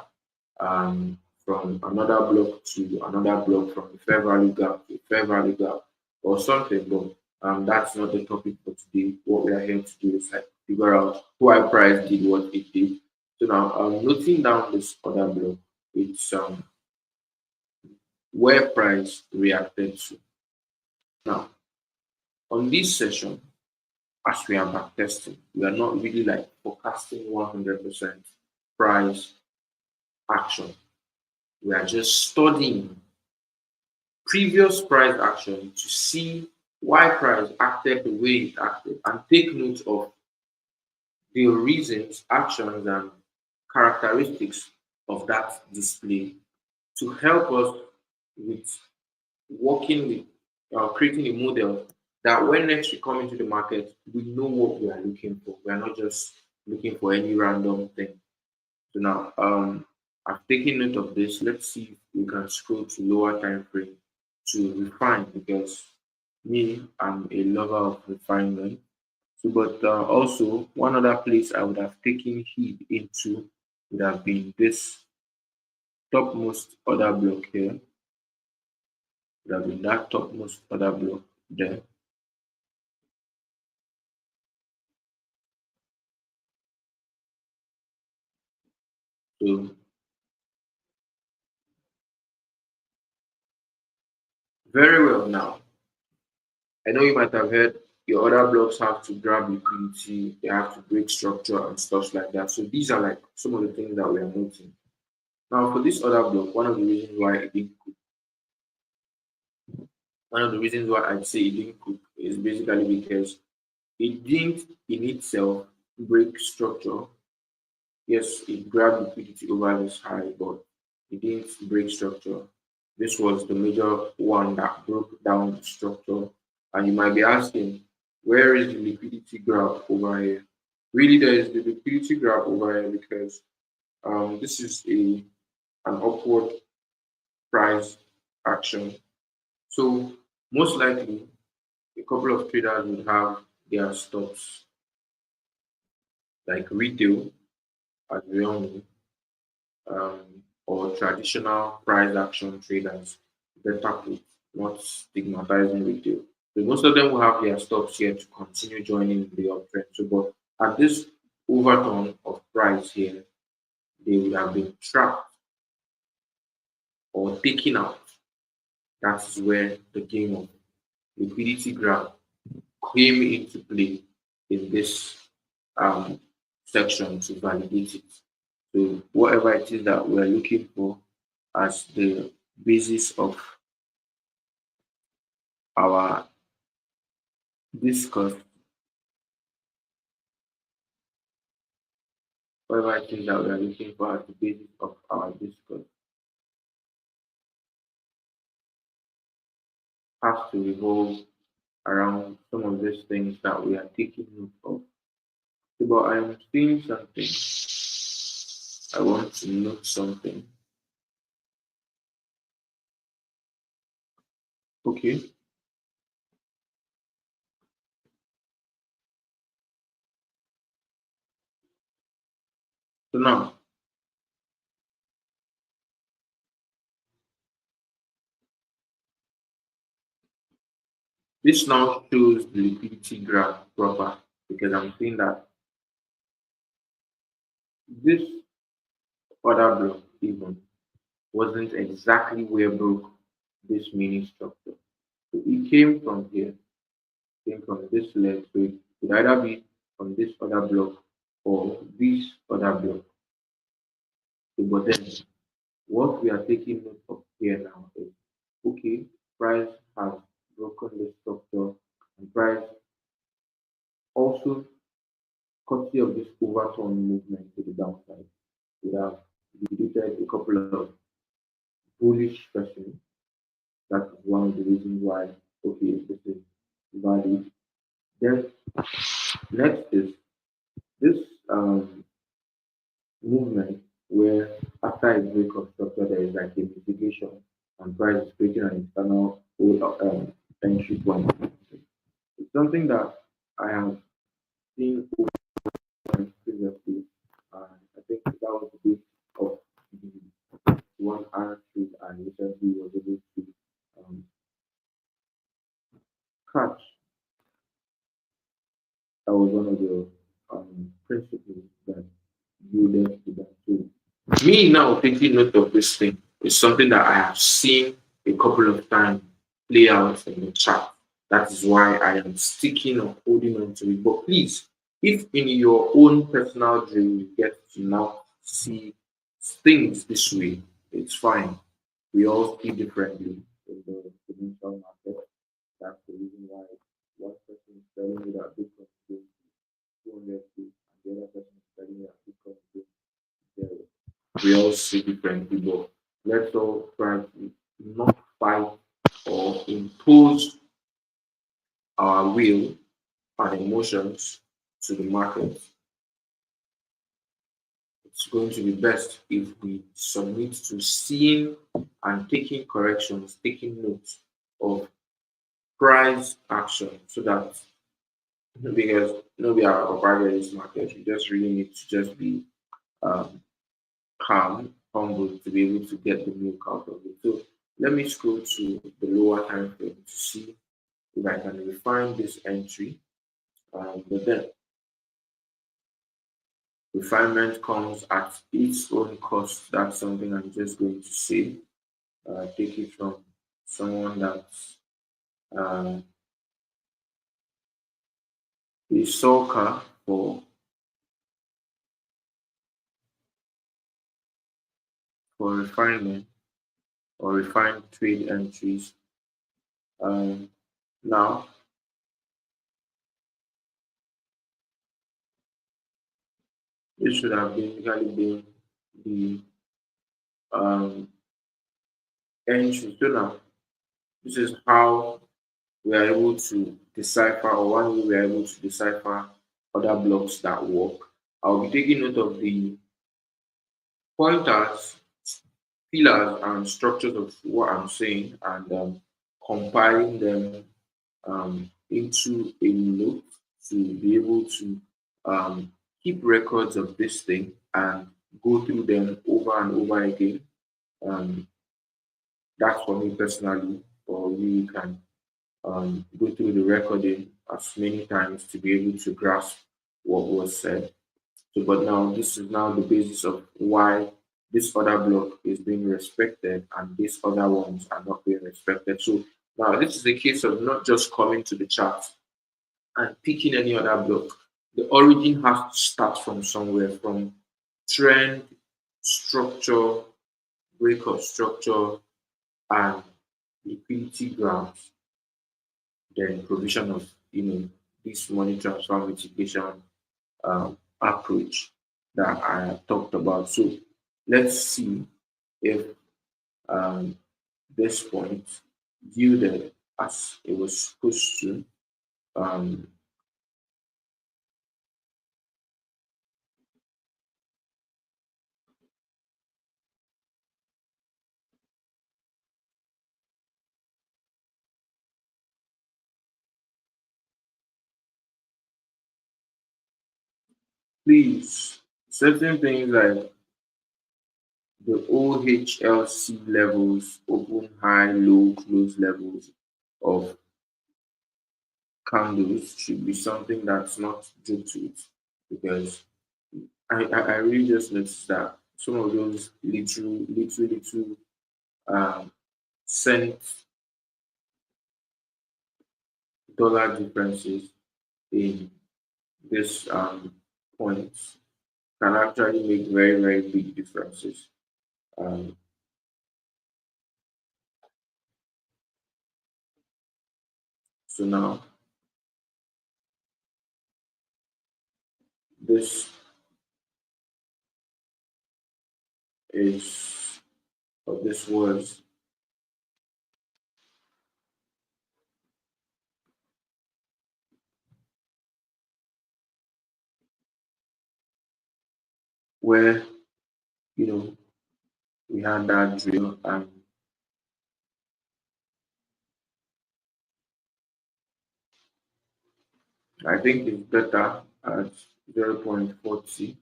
from another block to another block, from a fair value gap to a fair value gap or something. But that's not the topic for today. What we are here to do is like figure out why price did what it did. So now noting down this other block, it's where price reacted to. Now on this session, as we are backtesting, we are not really like forecasting 100% price action. We are just studying previous price action to see why price acted the way it acted and take note of the reasons, actions, and characteristics of that display to help us with working with creating a model that when next we come into the market, we know what we are looking for. We are not just looking for any random thing. So now, I've taken note of this. Let's see if we can scroll to lower time frame to refine because me, I'm a lover of refinement. So, but also one other place I would have taken heed into would have been this topmost other block here. Would have been that topmost other block there. So very well now. I know you might have heard your other blocks have to grab liquidity, they have to break structure and stuff like that. So these are like some of the things that we are noting. Now for this other block, one of the reasons why I'd say it didn't cook is basically because it didn't in itself break structure. Yes, it grabbed liquidity over this high, but it didn't break structure. This was the major one that broke down the structure. And you might be asking, where is the liquidity grab over here? Really, there is the liquidity grab over here because this is an upward price action. So most likely, a couple of traders would have their stops like retail, as we all know, or traditional price action traders, better put, not stigmatizing retail. So most of them will have their stops here to continue joining the uptrend. So, but at this overturn of price here, they would have been trapped or taken out. That is where the game of liquidity grab came into play in this um, section to validate it. So whatever it is that we're looking for as the basis of our discourse, whatever it is that we are looking for as the basis of our discourse has to revolve around some of these things that we are taking note of. So, but I'm seeing something. I want to note something. Okay. So now this now shows the liquidity graph proper because I'm seeing that this other block even wasn't exactly where broke this mini structure. So it came from here, came from this leg. So it could either be from this other block or this other block. So, but then what we are taking note of here now is okay, price has broken the structure and price also courtesy of this overturn movement to the downside. We have deleted a couple of bullish sessions. That is one of the reasons why okay, this is valid. Then next is this movement where after a break of structure there is like a mitigation and price is creating an internal entry point. It's something that I have seen over time previously, and I think that was a bit of the one answer I recently was able to um, catch. That was one of the principles that you led to that too. Me now taking note of this thing is something that I have seen a couple of times play out in the chat. That is why I am sticking or holding on to it. But please, if in your own personal dream you get to now see things this way, it's fine. We all see differently in the financial market. That's the reason why one person is telling you that Bitcoin is going to 200K and the other person is telling you that Bitcoin is going to zero. We all see differently, but let's all try to not fight or impose our will and emotions to the market. It's going to be best if we submit to seeing and taking corrections, taking notes of price action so that because we are provided this market, we just really need to just be um, calm, humble to be able to get the milk out of it. So let me scroll to the lower time frame to see if I can refine this entry. But then refinement comes at its own cost. That's something I'm just going to say. Take it from someone that's uh, a soccer for refinement or refined trade entries. Um, Now, this should have basically been the um, entry. So now, this is how we are able to decipher, or one way we are able to decipher other blocks that work. I'll be taking note of the pointers, pillars, and structures of what I'm saying and compiling them into a note to be able to keep records of this thing and go through them over and over again. Um, that's for me personally, or you can go through the recording as many times to be able to grasp what was said. So, but now this is now the basis of why this other block is being respected and these other ones are not being respected. So now this is a case of not just coming to the chart and picking any other block. The origin has to start from somewhere, from trend, structure, break of structure, and liquidity grounds, then provision of this money transfer mitigation approach that I have talked about. So let's see if um, this point yielded as it was supposed to. Um, Please, certain things like the OHLC levels, open, high, low, close levels of candles should be something that's not due to it because I really just noticed that some of those little um, cent dollar differences in this points can actually make very big differences. Um, so now this is or this was where you know we had that drill, and I think it's better at 0.40. If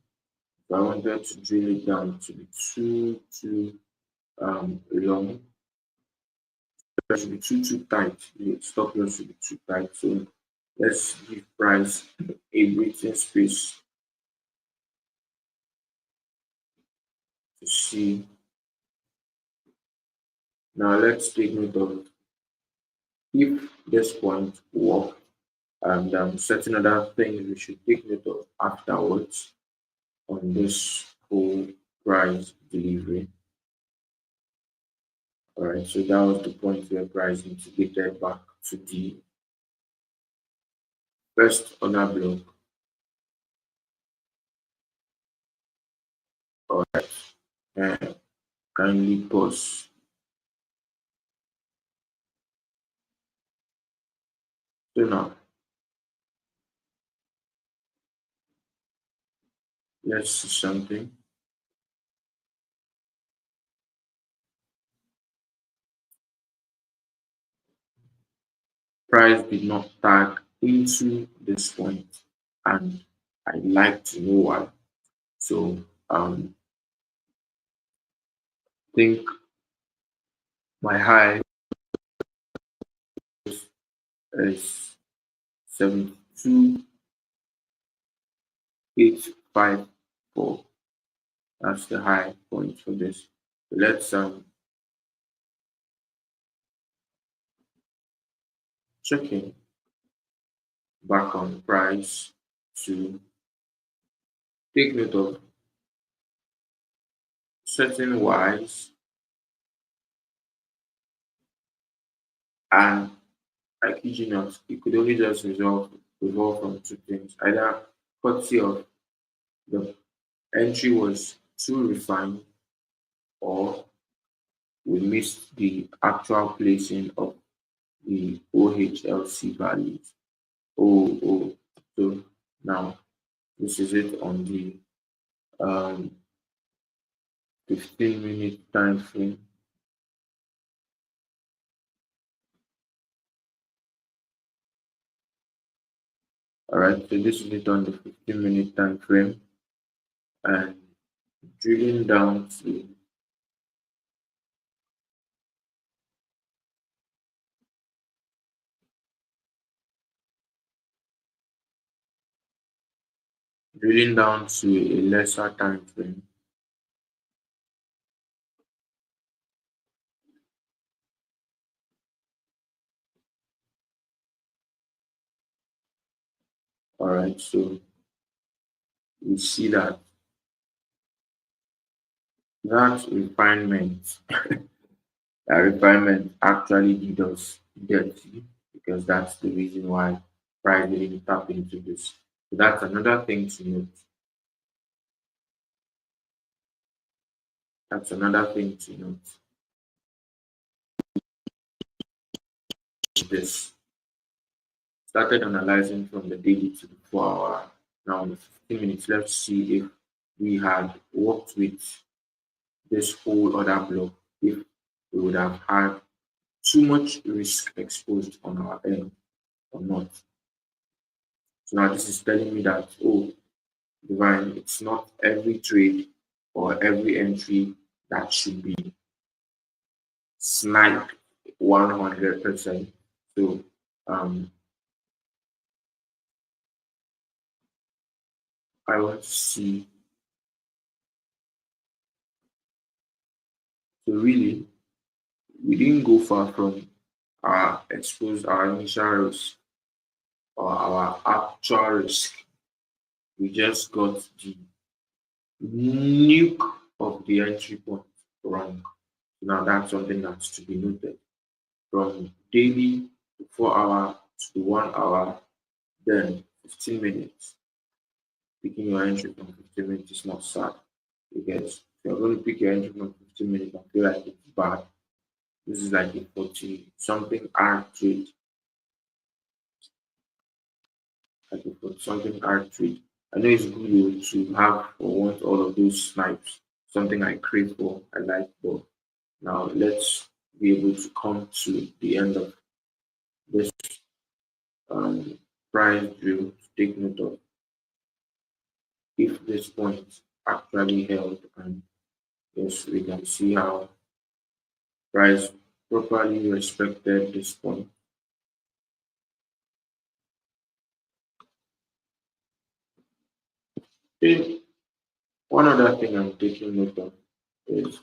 I wanted to drill it down to be too long, it should be too tight. The stop loss should be too tight. So let's give price a breathing space to see. Now let's take note of if this point work, and certain other things we should take note of afterwards on this whole price delivery. All right, so that was the point where price integrated back to the first order block. All right, kindly pause. So now let's see something. Price did not tag into this point, and I'd like to know why. So think my high is 72,854. That's the high point for this. Let's check in back on price to take note of certain whys, and I kid you not, it could only just revolve from two things. Either courtesy of the entry was too refined, or we missed the actual placing of the OHLC values. Oh, so now this is it on the um, 15-minute time frame. All right, so this is it on the 15-minute time frame, and drilling down to a lesser time frame. All right, so we see that that refinement, that refinement actually did us dirty, because that's the reason why price didn't tap into this. So that's another thing to note. That's another thing to note. This started analyzing from the daily to the 4 hour. Now, in the 15 minutes, let's see if we had worked with this whole other block, if we would have had too much risk exposed on our end or not. So now this is telling me that, oh, Divine, it's not every trade or every entry that should be sniped 100%. So I want to see. So really, we didn't go far from our initial risk or our actual risk. We just got the nuke of the entry point wrong. Now that's something that's to be noted. From daily to 4 hour to 1 hour, then 15 minutes. Picking your entry from 15 minutes is not sad, because if you're going to pick your entry from 15 minutes and feel like it's bad, this is like a 40 something hour trade, like a 40 something hour trade. I know it's good to have or want all of those snipes, something I crave for, I like, but now let's be able to come to the end of this um, price drill to take note of if this point actually held, and yes, we can see how price properly respected this point. Then one other thing I'm taking note of is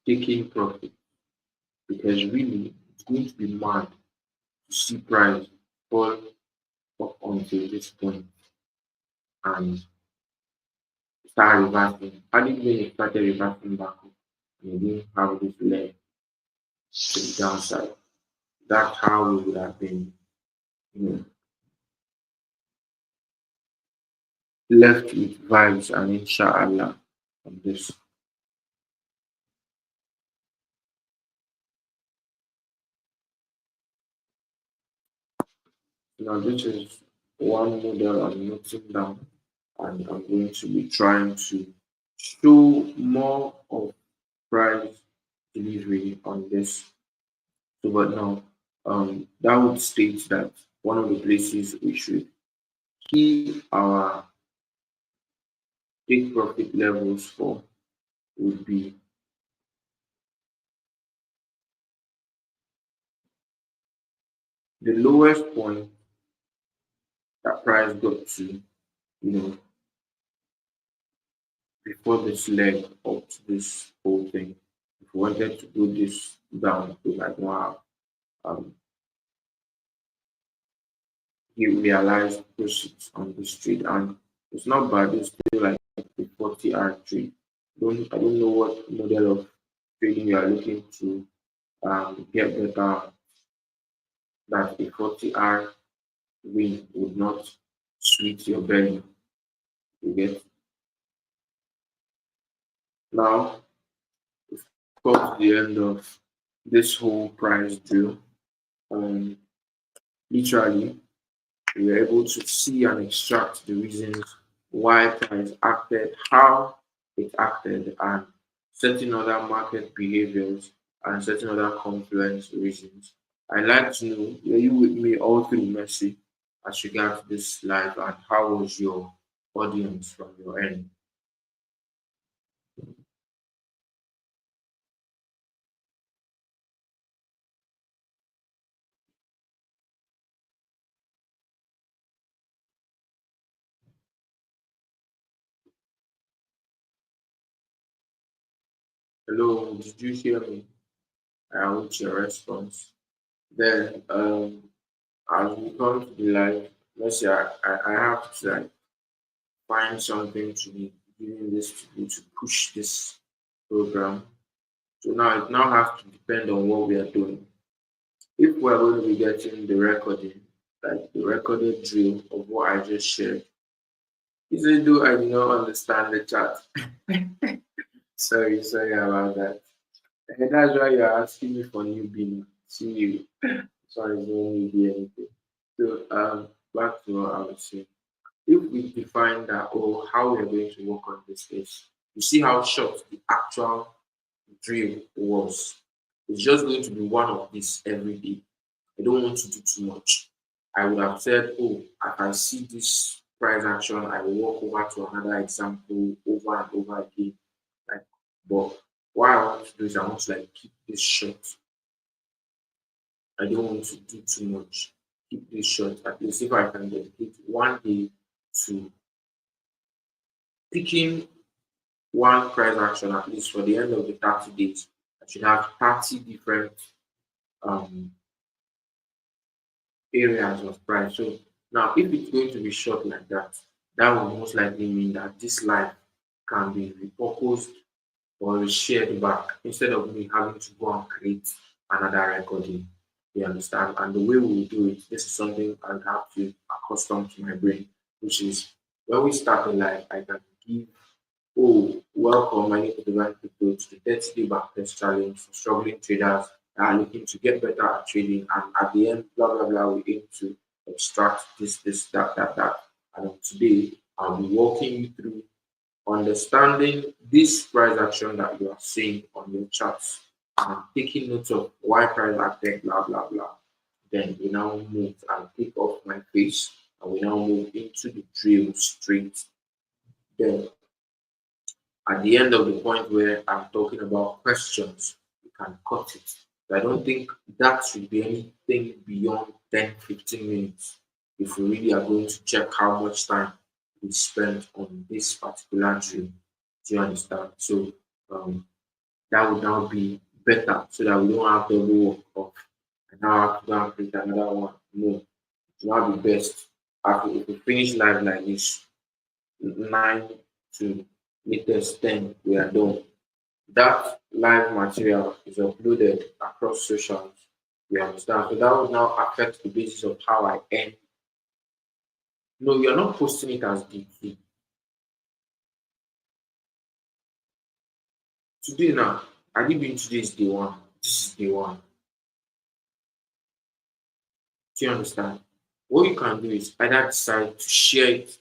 taking profit, because really it's going to be mad to see price fall up until this point and start reversing. How did when it started reversing back up and you didn't have this leg to the downside? That's how we would have been, you know, left with vibes and inshallah on this. Now this is one model I'm noting down, and I'm going to be trying to show more of price delivery on this. So but now that would state that one of the places we should keep our take profit levels for would be the lowest point that price got to, you know, before this leg up to this whole thing. If we wanted to go this down, we might not have you realize proceeds on this trade, and it's not bad. It's still like a 40-hour trade. I don't know what model of trading you are looking to get better, that a 40-hour win would not sweet your belly. You get now got to the end of this whole price drill. Um, Literally, we were able to see and extract the reasons why price acted, how it acted, and certain other market behaviors and certain other confluence reasons. I'd like to know, were you with me all through Mercy as regards this live, and how was your audience from your end? Hello, did you hear me? I want your response. Then, as we come to the live, Mercy, I have to like find something to be giving this to you to push this program. So now it now has to depend on what we are doing. If we're going to be getting the recording, like the recorded drill of what I just shared, even though I do not understand the chat. Sorry about that. And that's why you're asking me for new billing. See you. Sorry, no newbie anything. So back to what I was saying. If we define that, or how we're going to work on this is, you see how short the actual drill was. It's just going to be one of these every day. I don't want to do too much. I would have said, oh, if I see this price action, I will walk over to another example over and over again. Like, but what I want to do is I want to like keep this short. I don't want to do too much. Keep this short. At least if I can dedicate one day to picking one price action, at least for the end of the 30 days, I should have 30 different um, areas of price. So now, if it's going to be short like that, that will most likely mean that this life can be repurposed or shared back instead of me having to go and create another recording. You understand? And the way we will do it, this is something I have to accustom to my brain, which is when we start the live, I can give, oh, welcome, my name is Divine Crypto to the 30-day backtest challenge for struggling traders that are looking to get better at trading, and at the end, blah blah blah, we aim to extract this, that. And today, I'll be walking you through understanding this price action that you are seeing on your charts and taking note of why price acted, blah blah blah. Then we now move and take off my face, and we now move into the drill straight. Then at the end of the point where I'm talking about questions, you can cut it. So I don't think that should be anything beyond 10, 15 minutes if we really are going to check how much time we spent on this particular drill. Do you understand? So um, that would now be better so that we don't have double work of and now have to go and print another one. No, it will now be best after if we finish live like this, 9 to latest 10, we are done. That live material is uploaded across socials. You understand? So that will now affect the basis of how I earn. No, you're not posting it as DT. Today now, I did been today's day one. This is day one. Do you understand? What you can do is either decide to share it.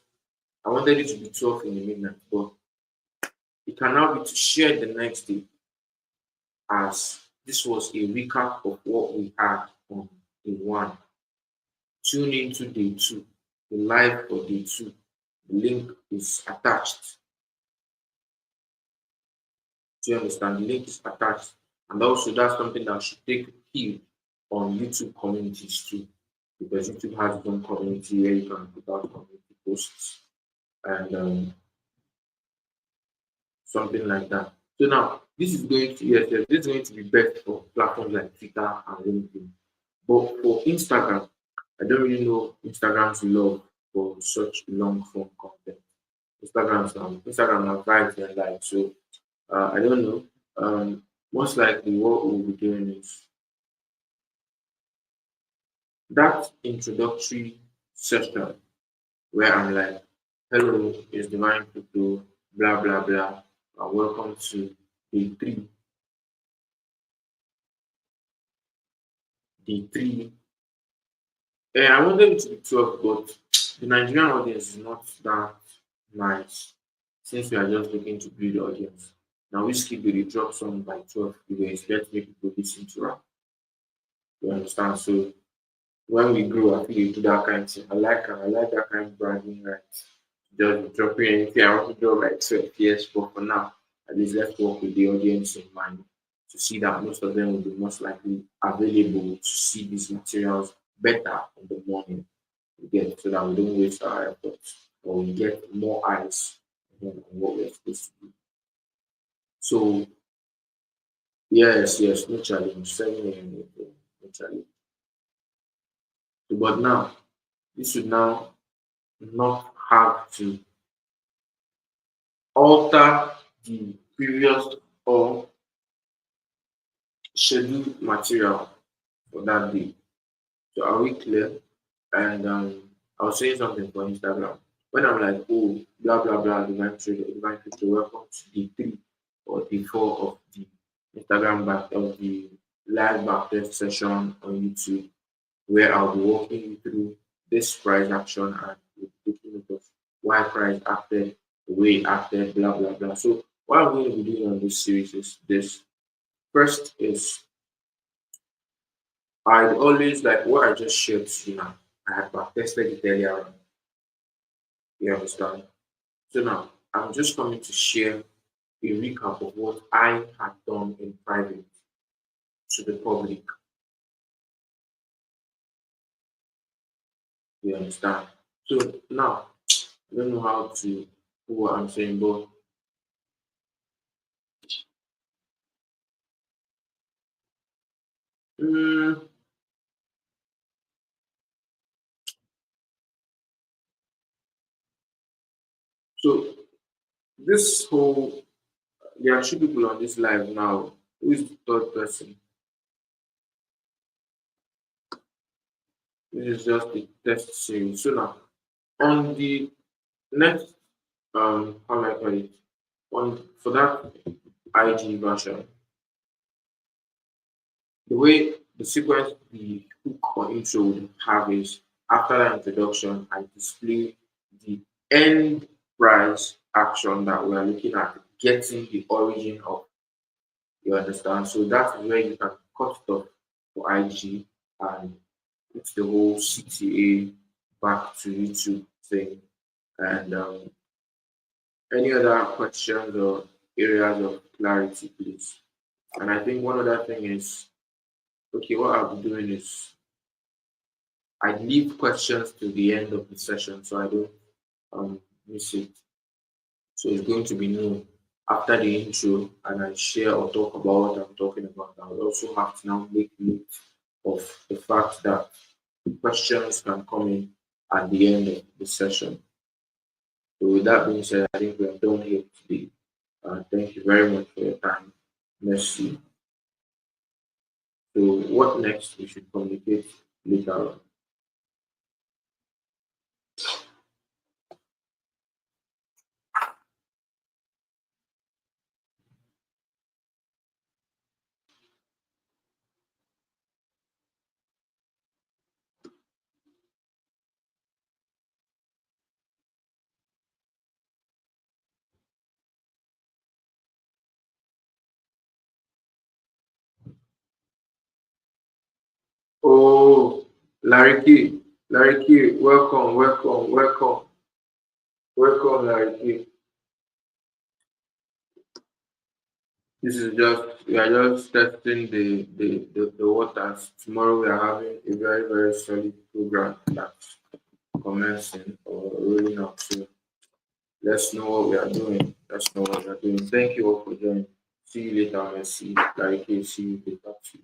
I wanted it to be 12 in the midnight, but it can now be to share it the next day as this was a recap of what we had on day one. Tune into day two, the live for day two. The link is attached. Do you understand? The link is attached. And also, that's something that should take heed on YouTube communities too, because YouTube has its own community where you can put out community posts and something like that. So now, this is going to yes, yes, this is going to be best for platforms like Twitter and LinkedIn. But for Instagram, I don't really know Instagram's love for such long form content. Instagram now vibes and like so. I don't know. Most likely, what we'll be doing is that introductory session where I'm like, "Hello, it's Divine Crypto, blah blah blah. Welcome to day three, day three." And I wanted it to be 12, but the Nigerian audience is not that nice since we are just looking to build the audience. Now, we skip the drop song by 12, we will expect make people listen to rap. You understand? So when we grow, I feel we do that kind of thing. I like that kind of branding, right? Just dropping anything I want to drop like 12 years, but for now, at least let's work with the audience in mind to see that most of them will be most likely available to see these materials better in the morning. We get so that we don't waste our efforts or we get more eyes on what we're supposed to do. So yes, yes, no challenge. 7 a.m. No challenge. So, but now this should now not have to alter the previous or scheduled material for that day. So are we clear? And I was saying something for Instagram. When I'm like, oh, blah blah blah, divine crypto, welcome to day three or day four of the Instagram back of the live backtest session on YouTube, where I'll be walking you through this price action and we'll be taking note of why price acted the way it acted, blah blah blah. So what I'm going to be doing on this series is this. First is I'd always like what I just shared to you now. I had backtested it earlier on. You understand? So now I'm just coming to share a recap of what I had done in private to the public. You understand? So now I don't know how to do what I'm saying, but mm, so this whole there are two people on this live now. Who is the third person? This is just the test series. So now on the next how do I call it? On for that IG version, The way the sequence the hook or intro would have is after that introduction, I display the end price action that we are looking at, getting the origin of. You understand? So that is where you can cut it off for IG and it's the whole CTA back to YouTube thing. And any other questions or areas of clarity, please? And I think one other thing is, okay, what I'll be doing is I leave questions to the end of the session so I don't miss it. So it's going to be new after the intro and I share or talk about what I'm talking about. I will also have to now make note of the fact that questions can come in at the end of the session. So with that being said, I think we are done here today. Thank you very much for your time. Merci. So what next we should communicate later on. Oh, Larry K, welcome, welcome, welcome, welcome, Larry K. This is just we are just testing the waters. Tomorrow we are having a very very solid program that's commencing or rolling out. So let's know what we are doing. Let's know what we are doing. Thank you all for joining. See you later, Messi. Larry K. See you later too.